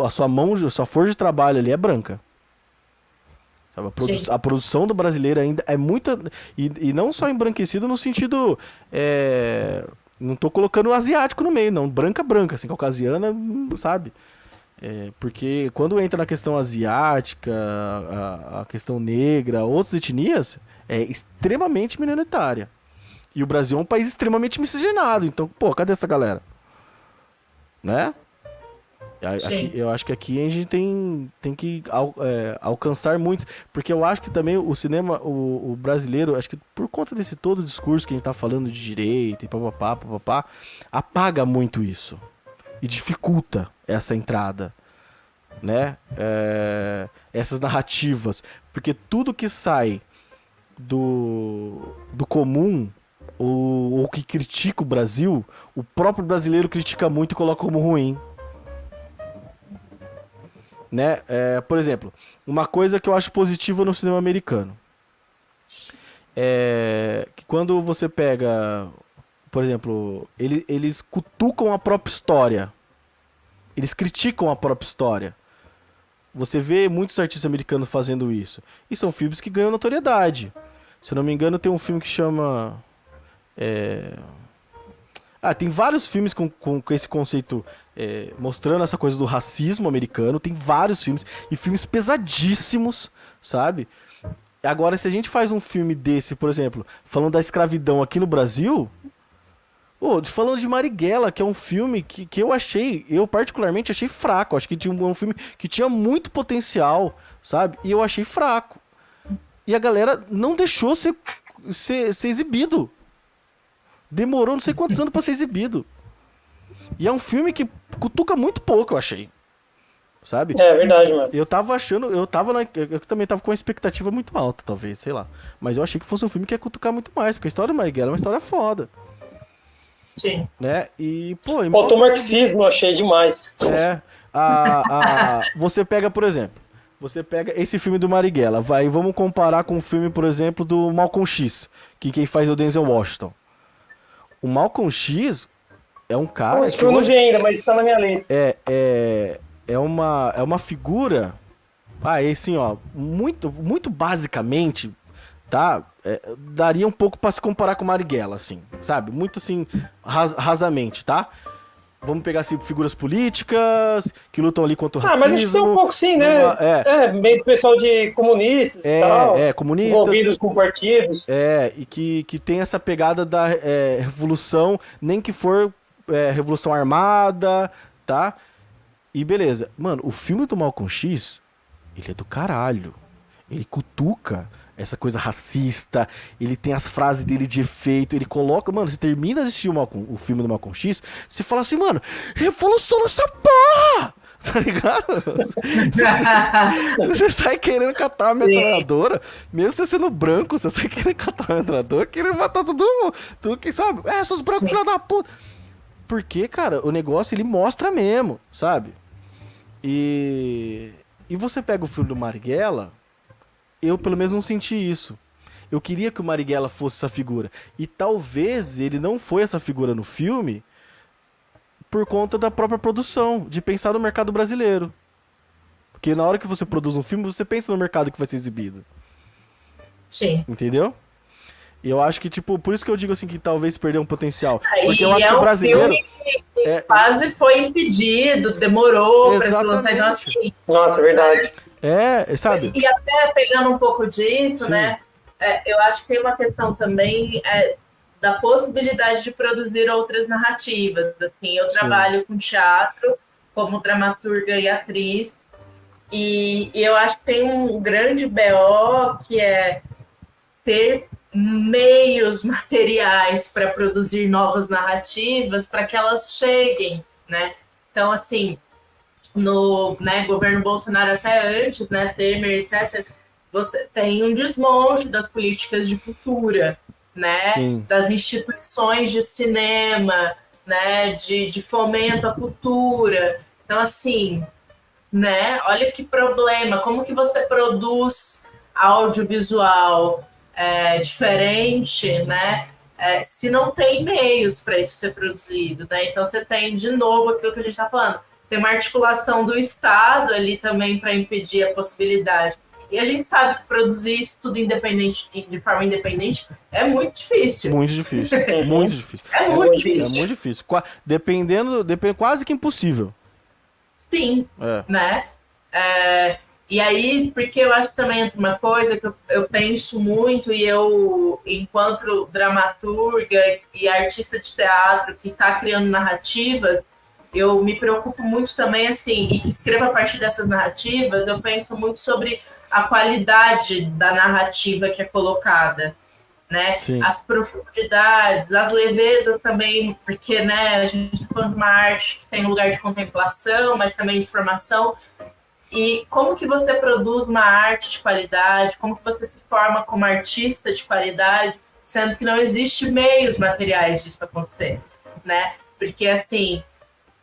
a sua mão, a sua força de trabalho ali é branca. Sabe? A produção do brasileiro ainda é muita, e não só embranquecida no sentido, não tô colocando o asiático no meio, não, branca, assim, caucasiana, sabe? Porque quando entra na questão asiática, a questão negra, outras etnias, é extremamente minoritária. E o Brasil é um país extremamente miscigenado. Então, pô, cadê essa galera? Né? Eu acho que aqui a gente tem que alcançar muito. Porque eu acho que também o cinema, o brasileiro, acho que por conta desse todo discurso que a gente tá falando de direita e papapá, apaga muito isso. E dificulta essa entrada, né? Essas narrativas, porque tudo que sai do comum ou que critica o Brasil, o próprio brasileiro critica muito e coloca como ruim, né? Por exemplo, uma coisa que eu acho positiva no cinema americano é que quando você pega, por exemplo, eles cutucam a própria história. Eles criticam a própria história. Você vê muitos artistas americanos fazendo isso. E são filmes que ganham notoriedade. Se eu não me engano, tem um filme que chama... tem vários filmes com esse conceito, mostrando essa coisa do racismo americano. Tem vários filmes. E filmes pesadíssimos, sabe? Agora, se a gente faz um filme desse, por exemplo, falando da escravidão aqui no Brasil... falando de Marighella, que é um filme que eu particularmente achei fraco. Acho que tinha um filme que tinha muito potencial, sabe? E eu achei fraco. E a galera não deixou ser exibido. Demorou não sei quantos anos pra ser exibido. E é um filme que cutuca muito pouco, eu achei. Sabe? É verdade, mano. Eu também tava com uma expectativa muito alta, talvez, sei lá. Mas eu achei que fosse um filme que ia cutucar muito mais, porque a história do Marighella é uma história foda. Sim. Né? E, pô... Faltou marxismo, eu achei demais. Você pega, por exemplo, esse filme do Marighella, vamos comparar com o filme, por exemplo, do Malcolm X, que quem faz é o Denzel Washington. O Malcolm X é um cara... Esse filme eu não vi ainda, mas tá na minha lista. É uma figura... assim, ó, muito, muito basicamente... Tá? Daria um pouco pra se comparar com o Marighella, assim, sabe? Muito assim, rasamente, tá? Vamos pegar assim, figuras políticas que lutam ali contra o racismo. Mas acho que tem um pouco sim, né? Meio pessoal de comunistas e tal. Comunistas. Envolvidos com partidos. E que tem essa pegada da revolução, nem que for revolução armada, tá? E beleza. Mano, o filme do Malcolm X, ele é do caralho. Ele cutuca essa coisa racista, ele tem as frases dele de efeito, ele coloca... Mano, você termina de assistir o filme do Malcolm X, você fala assim, mano, revolução nessa porra! Tá ligado? Você sai querendo catar a metralhadora, mesmo você sendo branco, você sai querendo catar a metralhadora, querendo matar todo mundo, tudo que sabe, seus brancos filha da puta. Porque, cara, o negócio, ele mostra mesmo, sabe? E você pega o filme do Marighella... Eu, pelo menos, não senti isso. Eu queria que o Marighella fosse essa figura. E talvez ele não foi essa figura no filme por conta da própria produção, de pensar no mercado brasileiro. Porque na hora que você produz um filme, você pensa no mercado que vai ser exibido. Sim. Entendeu? E eu acho que, tipo, por isso que eu digo assim que talvez perdeu um potencial. Porque E eu acho que o brasileiro. Filme que quase foi impedido, demorou para se lançar. Então, assim, nossa, é verdade. Sabe? E até pegando um pouco disso, Sim. né? Eu acho que tem uma questão também da possibilidade de produzir outras narrativas. Assim, eu trabalho com teatro como dramaturga e atriz, e eu acho que tem um grande BO que é ter meios materiais para produzir novas narrativas para que elas cheguem, né? Então, assim, no governo Bolsonaro até antes, né, Temer, etc., você tem um desmonte das políticas de cultura, né, Sim. das instituições de cinema, né, de fomento à cultura. Então, assim, né, olha que problema, como que você produz audiovisual diferente, né, se não tem meios para isso ser produzido, né? Então você tem, de novo, aquilo que a gente está falando, tem uma articulação do Estado ali também para impedir a possibilidade. E a gente sabe que produzir isso tudo independente, de forma independente, é muito difícil. Muito difícil. Muito difícil. É muito difícil. É muito difícil. Dependendo, quase que impossível. Sim, né? E aí, porque eu acho que também entra uma coisa que eu penso muito, e eu, enquanto dramaturga e artista de teatro que está criando narrativas, eu me preocupo muito também, assim, e que escrevo a partir dessas narrativas, eu penso muito sobre a qualidade da narrativa que é colocada, né? Sim. As profundidades, as levezas também, porque, né, a gente está falando de uma arte que tem um lugar de contemplação, mas também de formação. E como que você produz uma arte de qualidade, como que você se forma como artista de qualidade, sendo que não existe meios materiais disso acontecer, né? Porque, assim,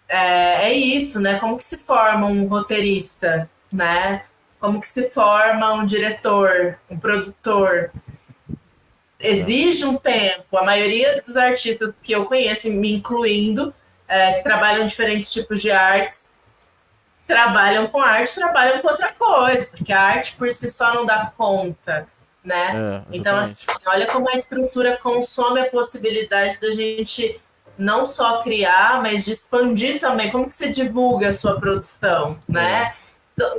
é isso, né? Como que se forma um roteirista, né? Como que se forma um diretor, um produtor? Exige um tempo. A maioria dos artistas que eu conheço, me incluindo, que trabalham em diferentes tipos de artes, trabalham com arte, trabalham com outra coisa, porque a arte por si só não dá conta, né? Então, assim, olha como a estrutura consome a possibilidade da gente não só criar, mas de expandir também. Como que você divulga a sua produção, né?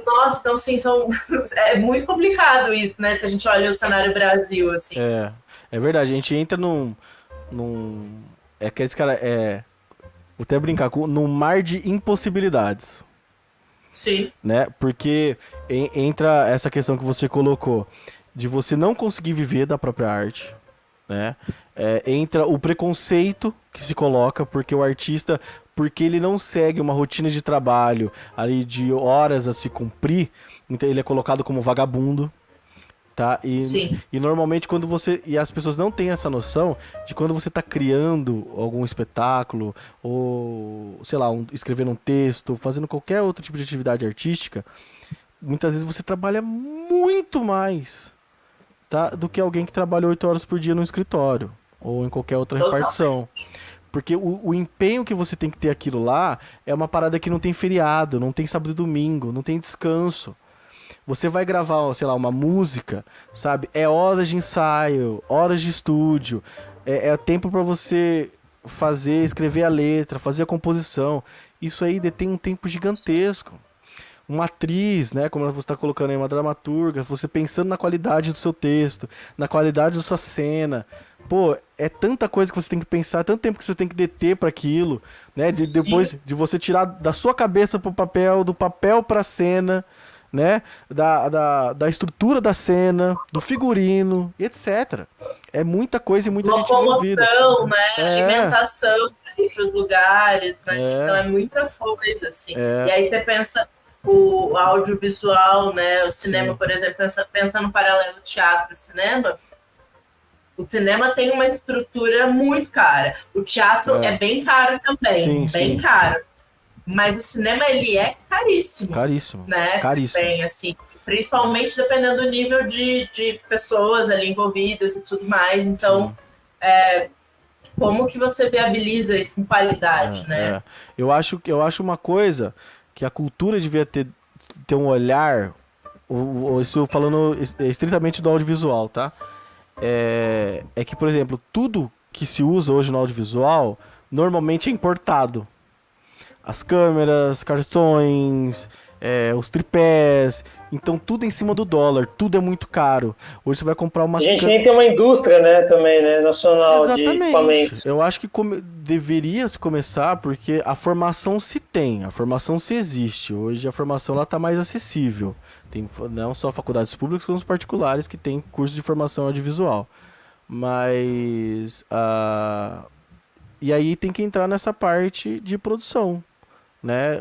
Nossa, então, assim, é muito complicado isso, né? Se a gente olha o cenário Brasil, assim. É verdade, a gente entra num aqueles cara, vou até brincar com num mar de impossibilidades. Sim. Né? Porque entra essa questão que você colocou de você não conseguir viver da própria arte, né? Entra o preconceito que se coloca porque o artista, porque ele não segue uma rotina de trabalho ali de horas a se cumprir, então ele é colocado como vagabundo. Tá? E normalmente quando e as pessoas não têm essa noção de quando você está criando algum espetáculo ou, sei lá, escrevendo um texto, fazendo qualquer outro tipo de atividade artística, muitas vezes você trabalha muito mais, tá? Do que alguém que trabalha 8 horas por dia no escritório ou em qualquer outra repartição. Porque o empenho que você tem que ter aquilo lá é uma parada que não tem feriado, não tem sábado e domingo, não tem descanso. Você vai gravar, sei lá, uma música, sabe? É horas de ensaio, horas de estúdio. É tempo para você escrever a letra, fazer a composição. Isso aí detém um tempo gigantesco. Uma atriz, né? Como você está colocando aí, uma dramaturga, você pensando na qualidade do seu texto, na qualidade da sua cena. Pô, é tanta coisa que você tem que pensar, tanto tempo que você tem que deter para aquilo, né? Depois de você tirar da sua cabeça pro papel, do papel pra cena, né? Da estrutura da cena, do figurino, etc. É muita coisa e muita gente envolvida. Locomoção, né? Alimentação para os lugares, né? Então é muita coisa, assim. E aí você pensa o audiovisual, né? O cinema, por exemplo, pensa no paralelo teatro e cinema. O cinema tem uma estrutura muito cara. O teatro é bem caro também, bem caro. Mas o cinema, ele é caríssimo. Caríssimo. Né? Caríssimo. Bem, assim, principalmente dependendo do nível de pessoas ali envolvidas e tudo mais. Então, como que você viabiliza isso com qualidade, né? Eu acho uma coisa que a cultura devia ter ter um olhar, isso falando estritamente do audiovisual, tá? É que, por exemplo, tudo que se usa hoje no audiovisual normalmente é importado. As câmeras, cartões, os tripés, então tudo em cima do dólar, tudo é muito caro. Hoje você vai comprar uma... A gente nem tem uma indústria, né, também, né, nacional de equipamentos. Eu acho que deveria se começar, porque a formação se tem, a formação se existe. Hoje a formação está mais acessível. Tem não só faculdades públicas, como os particulares que têm curso de formação audiovisual. Mas... E aí tem que entrar nessa parte de produção, né?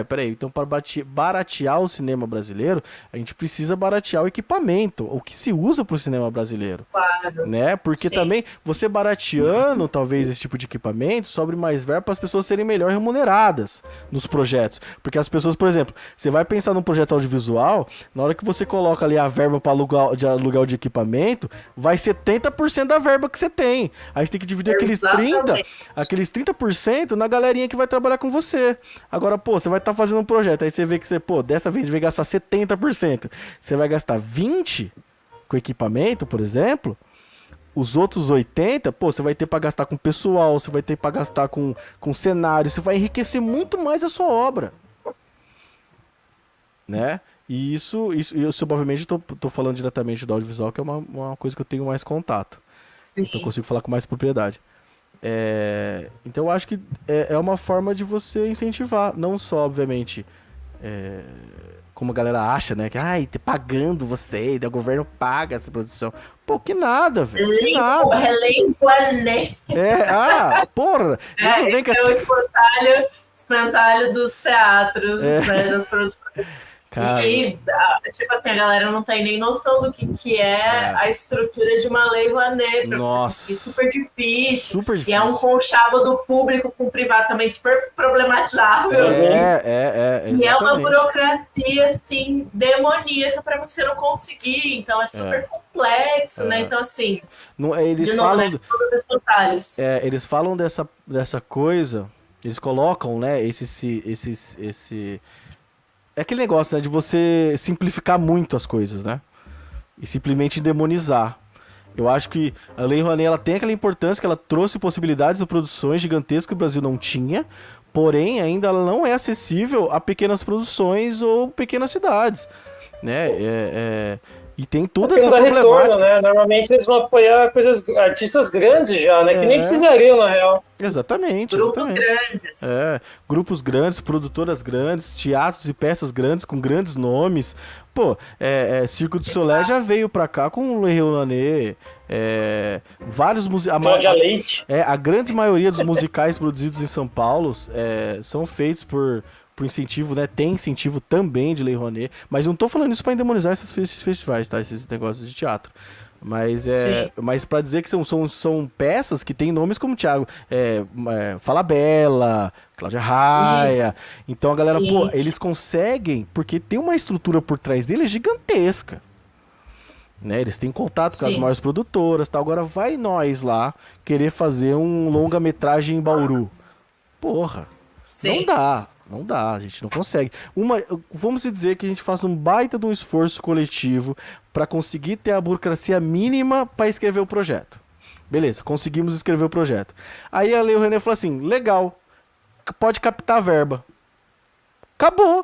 Peraí, então para baratear o cinema brasileiro, a gente precisa baratear o equipamento, o que se usa para o cinema brasileiro. Claro. Né? Porque Sim. também, você barateando talvez esse tipo de equipamento, sobre mais verba para as pessoas serem melhor remuneradas nos projetos. Porque as pessoas, por exemplo, você vai pensar num projeto audiovisual, na hora que você coloca ali a verba para aluguel de equipamento, vai 70% da verba que você tem. Aí você tem que dividir aqueles 30% na galerinha que vai trabalhar com você. Agora, você vai estar fazendo um projeto, aí você vê que você, dessa vez vai gastar 70%. Você vai gastar 20% com equipamento, por exemplo. Os outros 80%, você vai ter para gastar com pessoal, você vai ter para gastar com cenário, você vai enriquecer muito mais a sua obra. Né? E isso obviamente, tô falando diretamente do audiovisual, que é uma coisa que eu tenho mais contato. Sim. Então eu consigo falar com mais propriedade. Então eu acho que é uma forma de você incentivar, não só, obviamente, como a galera acha, né? Que, pagando você, o governo paga essa produção. Pô, que nada, velho. Que nada. Né? Porra. Vem com o espantalho dos teatros, né, das produções. Cara. E, tipo assim, a galera não tem nem noção do que é a estrutura de uma lei Rouanet. Nossa. É super difícil. Super difícil. E é um conchavo do público com o privado também super problematizável. E é uma burocracia, assim, demoníaca para você não conseguir. Então é super complexo, né? Então, assim, eles falam... todos os detalhes. Eles falam dessa coisa, eles colocam, né, É aquele negócio, né, de você simplificar muito as coisas, né? E simplesmente demonizar. Eu acho que a Lei Rouanet, ela tem aquela importância que ela trouxe possibilidades de produções gigantescas que o Brasil não tinha, porém ainda ela não é acessível a pequenas produções ou pequenas cidades, né? E tem toda essa problemática. Retorno, né? Normalmente eles vão apoiar artistas grandes já, né? Que nem precisariam, na real. Exatamente. Grupos grandes. Grupos grandes, produtoras grandes, teatros e peças grandes, com grandes nomes. Circo du Soleil já veio pra cá com o Lei Rouanet. Vários a grande maioria dos musicais produzidos em São Paulo são feitos por incentivo, né? Tem incentivo também de Lei Rouanet, mas eu não tô falando isso para endemonizar esses festivais, tá? Esses negócios de teatro. Mas para dizer que são peças que têm nomes como Thiago, Falabella, Cláudia Raia. Isso. Então a galera, eles conseguem, porque tem uma estrutura por trás deles gigantesca. Né? Eles têm contatos com as maiores produtoras, tal. Agora vai nós lá querer fazer um longa-metragem em Bauru. Porra. Não dá. Não dá, a gente não consegue. Vamos dizer que a gente faça um baita de um esforço coletivo para conseguir ter a burocracia mínima para escrever o projeto. Beleza, conseguimos escrever o projeto. Aí a Lei Rouanet falou assim, legal, pode captar verba. Acabou.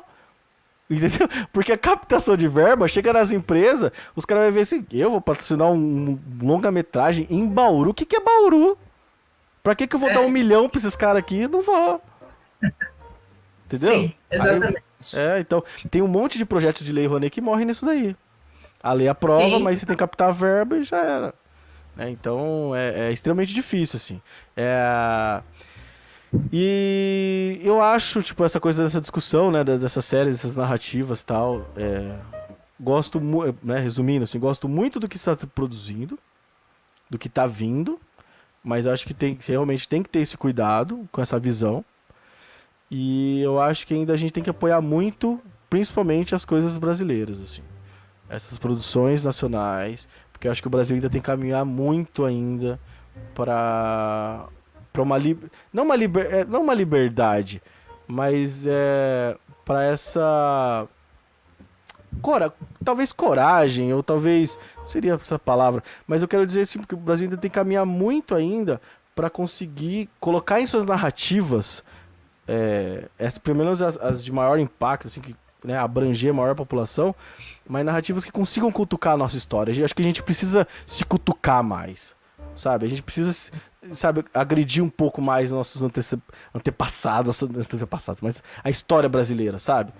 Entendeu? Porque a captação de verba chega nas empresas, os caras vão ver assim, eu vou patrocinar um longa-metragem em Bauru. O que é Bauru? Pra que eu vou dar 1 milhão pra esses caras aqui? Não vou. Entendeu? Sim, exatamente. Então, tem um monte de projetos de Lei Rouanet que morrem nisso daí. A lei aprova, mas você tem que captar a verba e já era. Então, é extremamente difícil, assim. E eu acho, tipo, essa coisa dessa discussão, né, dessas séries, dessas narrativas e tal, gosto, né, resumindo, assim, gosto muito do que está produzindo, do que está vindo, mas acho que realmente tem que ter esse cuidado com essa visão. E eu acho que ainda a gente tem que apoiar muito, principalmente as coisas brasileiras, assim. Essas produções nacionais, porque eu acho que o Brasil ainda tem que caminhar muito ainda para não uma liberdade, mas para essa talvez coragem, ou talvez, não seria essa palavra, mas eu quero dizer assim, que o Brasil ainda tem que caminhar muito ainda para conseguir colocar em suas narrativas, pelo menos as de maior impacto, assim, que, né, abranger a maior população, mas narrativas que consigam cutucar a nossa história. Acho que a gente precisa se cutucar mais, sabe? A gente precisa, sabe, agredir um pouco mais nossos antepassados, mas a história brasileira, sabe?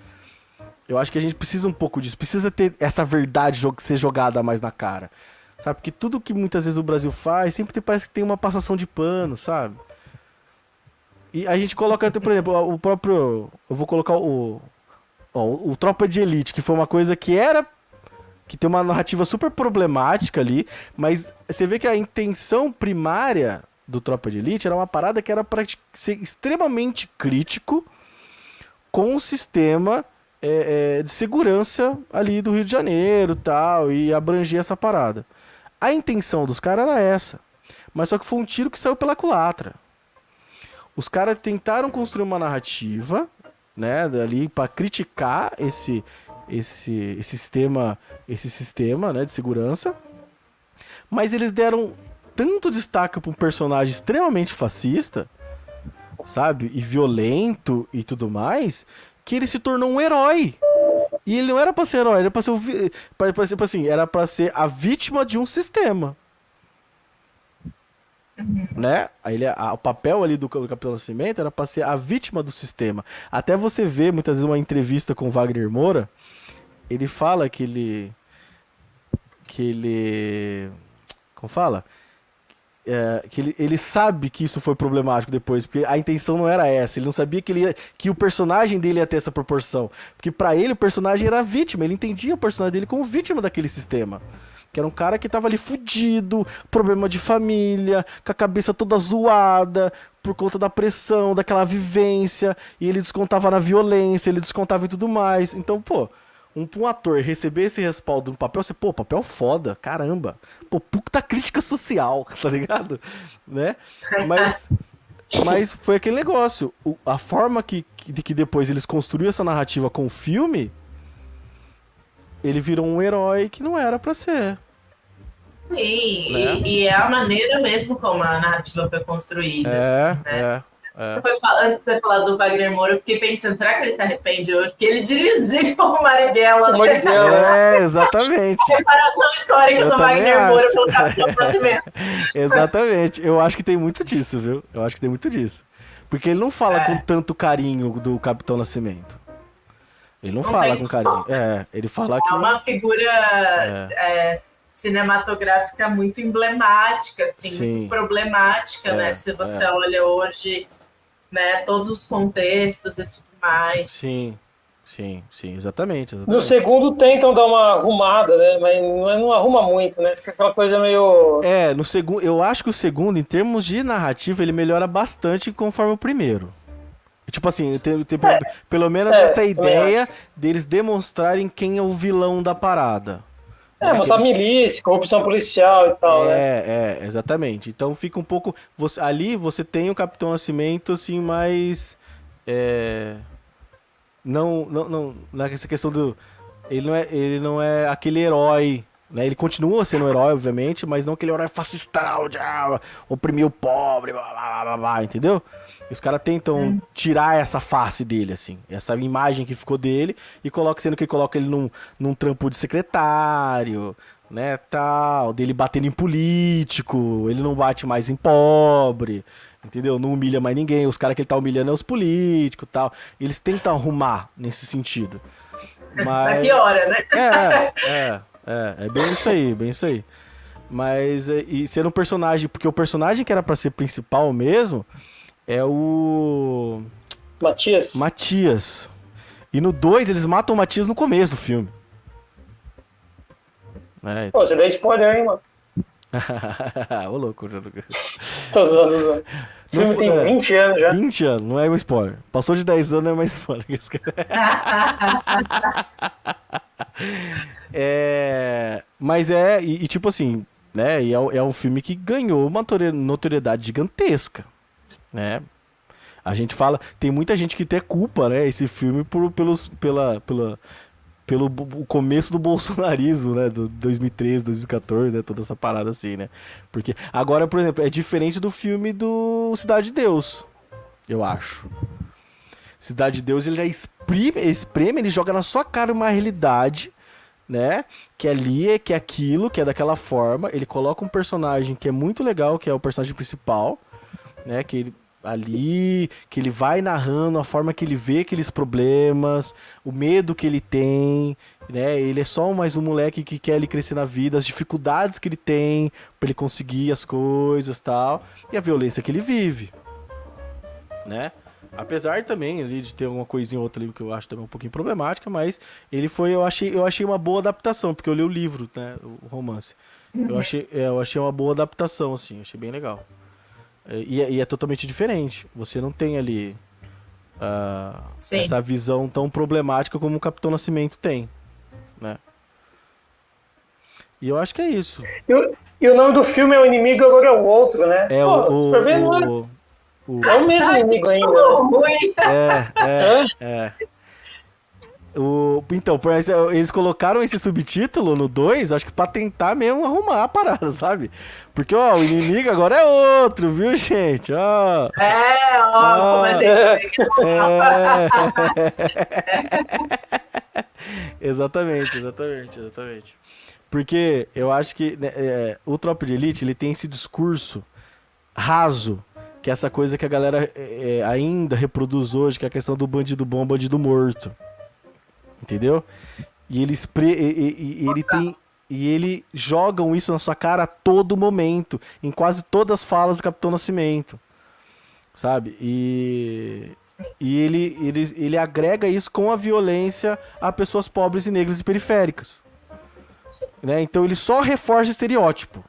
Eu acho que a gente precisa um pouco disso, precisa ter essa verdade ser jogada mais na cara, sabe? Porque tudo que muitas vezes o Brasil faz, sempre parece que tem uma passação de pano, sabe? E a gente coloca, por exemplo, o próprio... Eu vou colocar o Tropa de Elite, que foi uma coisa que tem uma narrativa super problemática ali, mas você vê que a intenção primária do Tropa de Elite era uma parada que era pra ser extremamente crítico com o sistema de segurança ali do Rio de Janeiro tal, e abranger essa parada. A intenção dos caras era essa, mas só que foi um tiro que saiu pela culatra. Os caras tentaram construir uma narrativa, né, ali para criticar esse sistema, né, de segurança, mas eles deram tanto destaque para um personagem extremamente fascista, sabe, e violento e tudo mais, que ele se tornou um herói. E ele não era para ser herói, era para ser era para ser a vítima de um sistema. Né? O papel ali do Capitão Nascimento era pra ser a vítima do sistema. Até você vê muitas vezes uma entrevista com o Wagner Moura, ele fala que ele como fala? Que ele sabe que isso foi problemático depois, porque a intenção não era essa. Ele não sabia que o personagem dele ia ter essa proporção, porque pra ele o personagem era a vítima. Ele entendia o personagem dele como vítima daquele sistema. Que era um cara que tava ali fudido, problema de família, com a cabeça toda zoada, por conta da pressão, daquela vivência, e ele descontava na violência, ele descontava em tudo mais. Então, pô, um ator receber esse respaldo no papel, você, pô, papel foda, caramba. Pô, puta crítica social, tá ligado? Né? Mas foi aquele negócio. A forma que depois eles construíram essa narrativa com o filme, ele virou um herói que não era pra ser. Sim, né? e é a maneira mesmo como a narrativa foi construída. Assim, né? Antes de você falar do Wagner Moura, eu fiquei pensando, será que ele se arrepende hoje? Porque ele dirigiu o Marighella. Exatamente. A reparação histórica do Wagner Moura pelo Capitão Nascimento. Exatamente. Eu acho que tem muito disso, viu? Eu acho que tem muito disso. Porque ele não fala com tanto carinho do Capitão Nascimento. Ele não fala com carinho. Ele fala que... É uma figura cinematográfica muito emblemática, assim, muito problemática, né? Se você olha hoje, né, todos os contextos e tudo mais. Sim, exatamente. No segundo tentam dar uma arrumada, né? Mas não arruma muito, né? Fica aquela coisa meio... no segundo, eu acho que o segundo, em termos de narrativa, ele melhora bastante conforme o primeiro. Tipo assim, tem pelo menos essa ideia deles demonstrarem quem é o vilão da parada. Mostrar milícia, corrupção policial e tal, né? Exatamente. Então fica um pouco... ali você tem o Capitão Nascimento, assim, mais... Não, essa questão do... Ele não é aquele herói, né? Ele continua sendo um herói, obviamente, mas não aquele herói fascistão, oprimir o pobre, blá, blá, blá, blá, entendeu? E os caras tentam tirar essa face dele, assim, essa imagem que ficou dele, e sendo que coloca ele num trampo de secretário, né, tal, dele batendo em político, ele não bate mais em pobre, entendeu? Não humilha mais ninguém, os caras que ele tá humilhando é os políticos, tal. Eles tentam arrumar nesse sentido. Mas piora, né? É bem isso aí. Mas, e sendo um personagem, porque o personagem que era pra ser principal mesmo é o... Matias. E no 2 eles matam o Matias no começo do filme. Pô, você deu spoiler, hein, mano? Ô, louco. Tô zoando. O filme tem 20 anos já. 20 anos, não é um spoiler. Passou de 10 anos, não é mais spoiler. Mas e tipo assim, né? E é um filme que ganhou uma notoriedade gigantesca, né? A gente fala, tem muita gente que tem culpa, né? Esse filme o começo do bolsonarismo, né? Do 2013, 2014, né? Toda essa parada assim, né? Porque agora, por exemplo, é diferente do filme do Cidade de Deus, eu acho. Cidade de Deus, ele já espreme, ele joga na sua cara uma realidade, né? Que ali, que é aquilo, que é daquela forma. Ele coloca um personagem que é muito legal, que é o personagem principal, né? Que ele ali, que ele vai narrando a forma que ele vê aqueles problemas, o medo que ele tem, né? Ele é só mais um moleque que quer ele crescer na vida, as dificuldades que ele tem pra ele conseguir as coisas, tal, e a violência que ele vive, né? Apesar também ali de ter alguma coisinha ou outra ali que eu acho também um pouquinho problemática, mas ele foi, eu achei uma boa adaptação, porque eu li o livro, né, o romance. Eu achei uma boa adaptação, assim, achei bem legal. E é totalmente diferente. Você não tem ali essa visão tão problemática como o Capitão Nascimento tem, né? E eu acho que é isso. E o nome do filme é O Inimigo, agora é o Outro, né? É é o mesmo inimigo ainda. Né? Então, eles colocaram esse subtítulo no 2, acho que pra tentar mesmo arrumar a parada, sabe? Porque, ó, o inimigo agora é outro, viu, gente? Ó. Como a gente Exatamente. Porque eu acho que né, o Tropa de Elite, ele tem esse discurso raso, que é essa coisa que a galera ainda reproduz hoje, que é a questão do bandido bom, bandido morto. Entendeu? E eles jogam isso na sua cara a todo momento, em quase todas as falas do Capitão Nascimento, sabe? E ele agrega isso com a violência a pessoas pobres e negras e periféricas, né? Então ele só reforça estereótipo,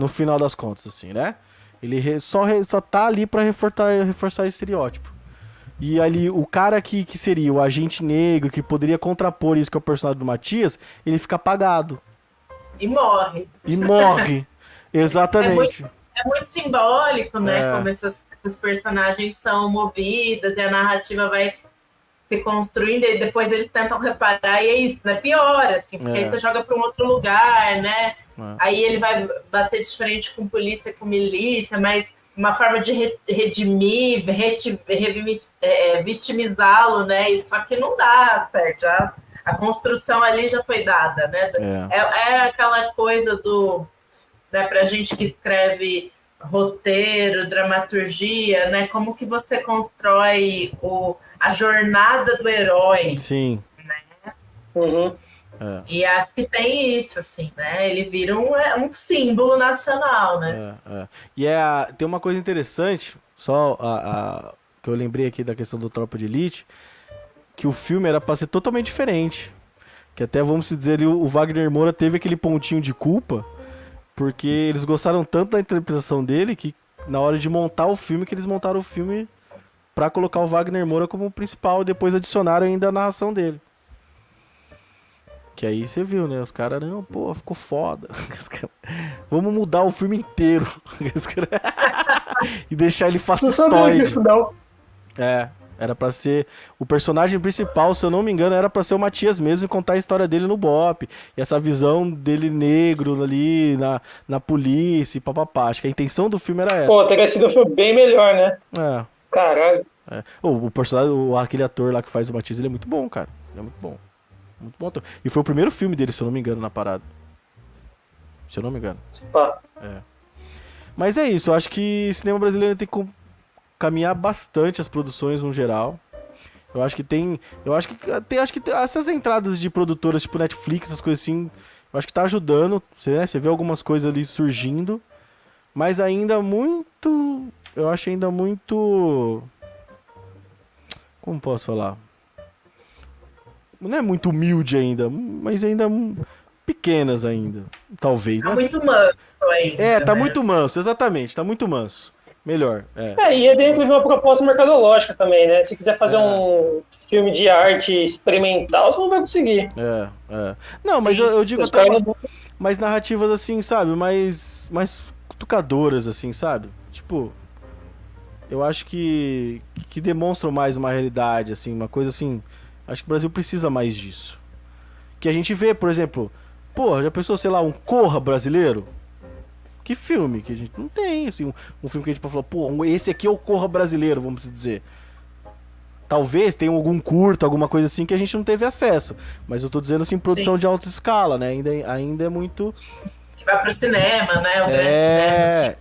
no final das contas, assim, né? Ele só tá ali pra reforçar estereótipo. E ali, o cara que seria o agente negro, que poderia contrapor isso, que é o personagem do Matias, ele fica apagado. E morre. Exatamente. É muito simbólico, né? Como esses personagens são movidas e a narrativa vai se construindo e depois eles tentam reparar e é isso, né? Pior, assim, porque aí você joga para um outro lugar, né? Aí ele vai bater de frente com polícia, com milícia, mas uma forma de redimir, vitimizá-lo, né? Isso aqui não dá certo. A construção ali já foi dada, né? É aquela coisa do... Né, pra gente que escreve roteiro, dramaturgia, né? Como que você constrói a jornada do herói. Sim. Né? Uhum. É. E acho que tem isso, assim, né? Ele vira um símbolo nacional, né? E tem uma coisa interessante, só que eu lembrei aqui da questão do Tropa de Elite, que o filme era pra ser totalmente diferente. Que até, vamos dizer, o Wagner Moura teve aquele pontinho de culpa, porque eles gostaram tanto da interpretação dele, que na hora de montar o filme, que eles montaram o filme pra colocar o Wagner Moura como principal, e depois adicionaram ainda a narração dele. Que aí você viu, né? Os caras, não, pô, ficou foda. Vamos mudar o filme inteiro. E deixar ele fascistoide. Era pra ser... O personagem principal, se eu não me engano, era pra ser o Matias mesmo e contar a história dele no BOPE. E essa visão dele negro ali na polícia e papapá. Acho que a intenção do filme era essa. Pô, teria sido um filme bem melhor, né? Caralho. O personagem, aquele ator lá que faz o Matias, ele é muito bom, cara. Ele é muito bom. Muito bom ator. E foi o primeiro filme dele, se eu não me engano, na parada. Se eu não me engano. Mas é isso, eu acho que o cinema brasileiro tem que caminhar bastante as produções no geral. Eu acho que essas entradas de produtoras tipo Netflix, essas coisas assim, eu acho que tá ajudando. Você vê algumas coisas ali surgindo. Mas ainda muito... Eu acho ainda muito... Como posso falar? Não é muito humilde ainda, mas ainda pequenas ainda, talvez, né? Tá muito manso ainda. Tá muito manso, exatamente, tá muito manso. Melhor, e é dentro de uma proposta mercadológica também, né? Se quiser fazer um filme de arte experimental, você não vai conseguir. Não, mas eu digo até mais narrativas assim, sabe? Mais cutucadoras, assim, sabe? Tipo, eu acho que demonstram mais uma realidade, assim, uma coisa assim... Acho que o Brasil precisa mais disso. Que a gente vê, por exemplo, pô, já pensou, sei lá, um Corra brasileiro? Que filme que a gente não tem, assim, um filme que a gente pode falar, pô, esse aqui é o Corra brasileiro, vamos dizer. Talvez tenha algum curto, alguma coisa assim que a gente não teve acesso. Mas eu tô dizendo assim, produção de alta escala, né? Ainda é muito... Que vai pro cinema, né? O grande cinema, assim.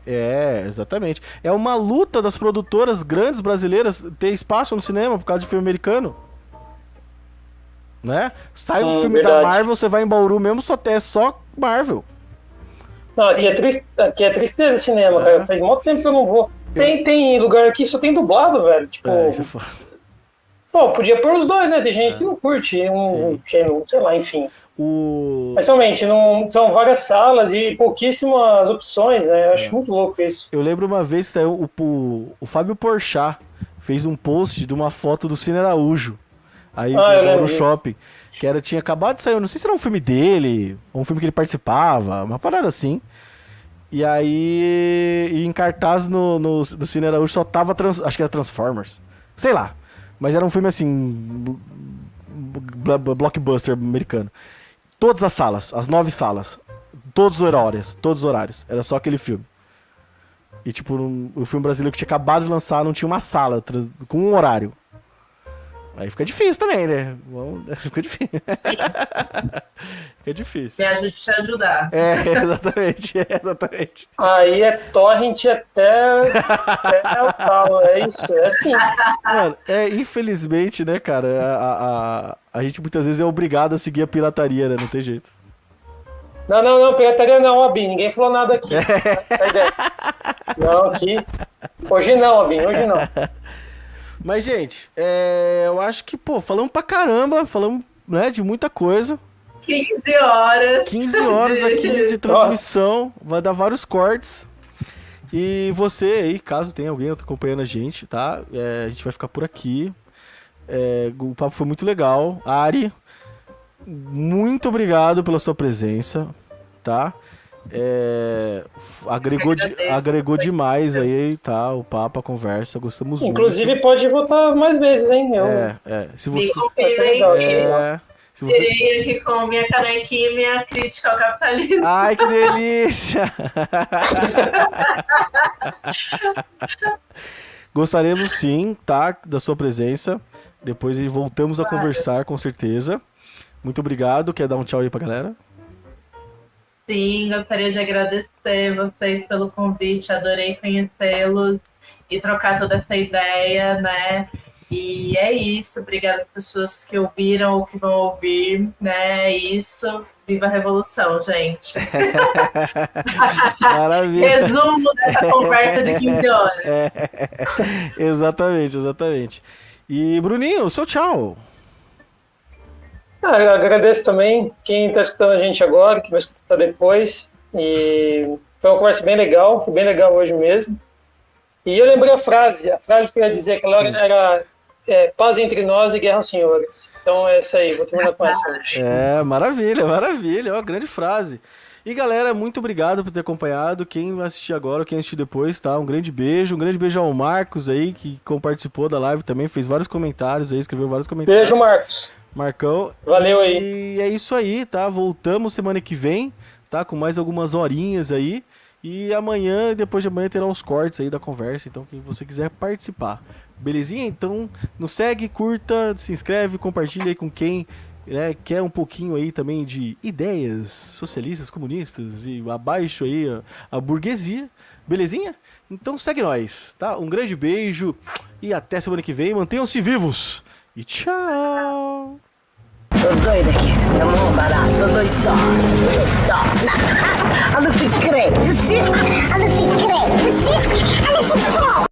Exatamente. É uma luta das produtoras grandes brasileiras ter espaço no cinema por causa de filme americano. Né? Sai um filme verdade. da Marvel, você vai em Bauru mesmo, é só Marvel. Não, aqui é tristeza cinema, cara. Faz muito tempo que eu não vou. Tem lugar aqui que só tem dublado, velho. Tipo... Pô, podia pôr os dois, né? Tem gente que não curte, sei lá, enfim. Mas realmente, são várias salas e pouquíssimas opções, né? Eu acho muito louco isso. Eu lembro uma vez que saiu o Fábio Porchat fez um post de uma foto do Cine Araújo. Aí no shopping. Que tinha acabado de sair, não sei se era um filme dele, ou um filme que ele participava, uma parada assim. E aí, em cartaz do Cine Araújo só tava, acho que era Transformers. Sei lá. Mas era um filme assim, blockbuster americano. Todas as salas, as 9 salas, todos os horários. Era só aquele filme. E tipo, o filme brasileiro que tinha acabado de lançar não tinha uma sala com um horário. Aí fica difícil também, né? Fica difícil. Fica difícil. Me ajude a te ajudar. Exatamente. Aí é torrent até o talo, é isso, é assim. Mano, infelizmente, né, cara, a gente muitas vezes é obrigado a seguir a pirataria, né? Não tem jeito. Não, pirataria não, Abin, ninguém falou nada aqui. Não, aqui. Hoje não, Abin, hoje não. Mas, gente, eu acho que, pô, falamos pra caramba, falamos, né, de muita coisa. 15 horas. 15 horas aqui de transmissão, nossa. Vai dar vários cortes. E você aí, caso tenha alguém acompanhando a gente, tá? A gente vai ficar por aqui. O papo foi muito legal. Ari, muito obrigado pela sua presença, tá? Agregou demais aí, tá? O papo, a conversa, gostamos muito. Inclusive pode voltar mais vezes, hein? Se você... Tirei aqui com minha canequinha e minha crítica ao capitalismo. Ai, que delícia! Gostaríamos sim, tá? Da sua presença. Depois voltamos a conversar, com certeza. Muito obrigado. Quer dar um tchau aí pra galera? Sim, gostaria de agradecer vocês pelo convite. Adorei conhecê-los e trocar toda essa ideia, né? E é isso, obrigada às pessoas que ouviram ou que vão ouvir, né? É isso, viva a revolução, gente. Maravilha. Resumo dessa conversa de 15 horas. Exatamente. E Bruninho, o seu tchau. Eu agradeço também quem está escutando a gente agora, que vai escutar depois. E foi uma conversa bem legal, foi bem legal hoje mesmo. E eu lembrei a frase que eu ia dizer aquela hora era paz entre nós e guerra aos senhores. Então é essa aí, vou terminar com essa hoje. Maravilha, é uma grande frase. E galera, muito obrigado por ter acompanhado. Quem vai assistir agora, quem assistir depois, tá? Um grande beijo ao Marcos aí, que participou da live também, fez vários comentários aí, escreveu vários comentários. Beijo, Marcos. Marcão. Valeu aí. E é isso aí, tá? Voltamos semana que vem, tá? Com mais algumas horinhas aí. E amanhã e depois de amanhã terá os cortes aí da conversa, então quem você quiser participar. Belezinha? Então nos segue, curta, se inscreve, compartilha aí com quem quer um pouquinho aí também de ideias socialistas, comunistas e abaixo aí a burguesia. Belezinha? Então segue nós, tá? Um grande beijo e até semana que vem. Mantenham-se vivos e tchau! Tô doida aqui, não vou parar, tô doidão. A não se cresce, a não se cresce, a não se cresce.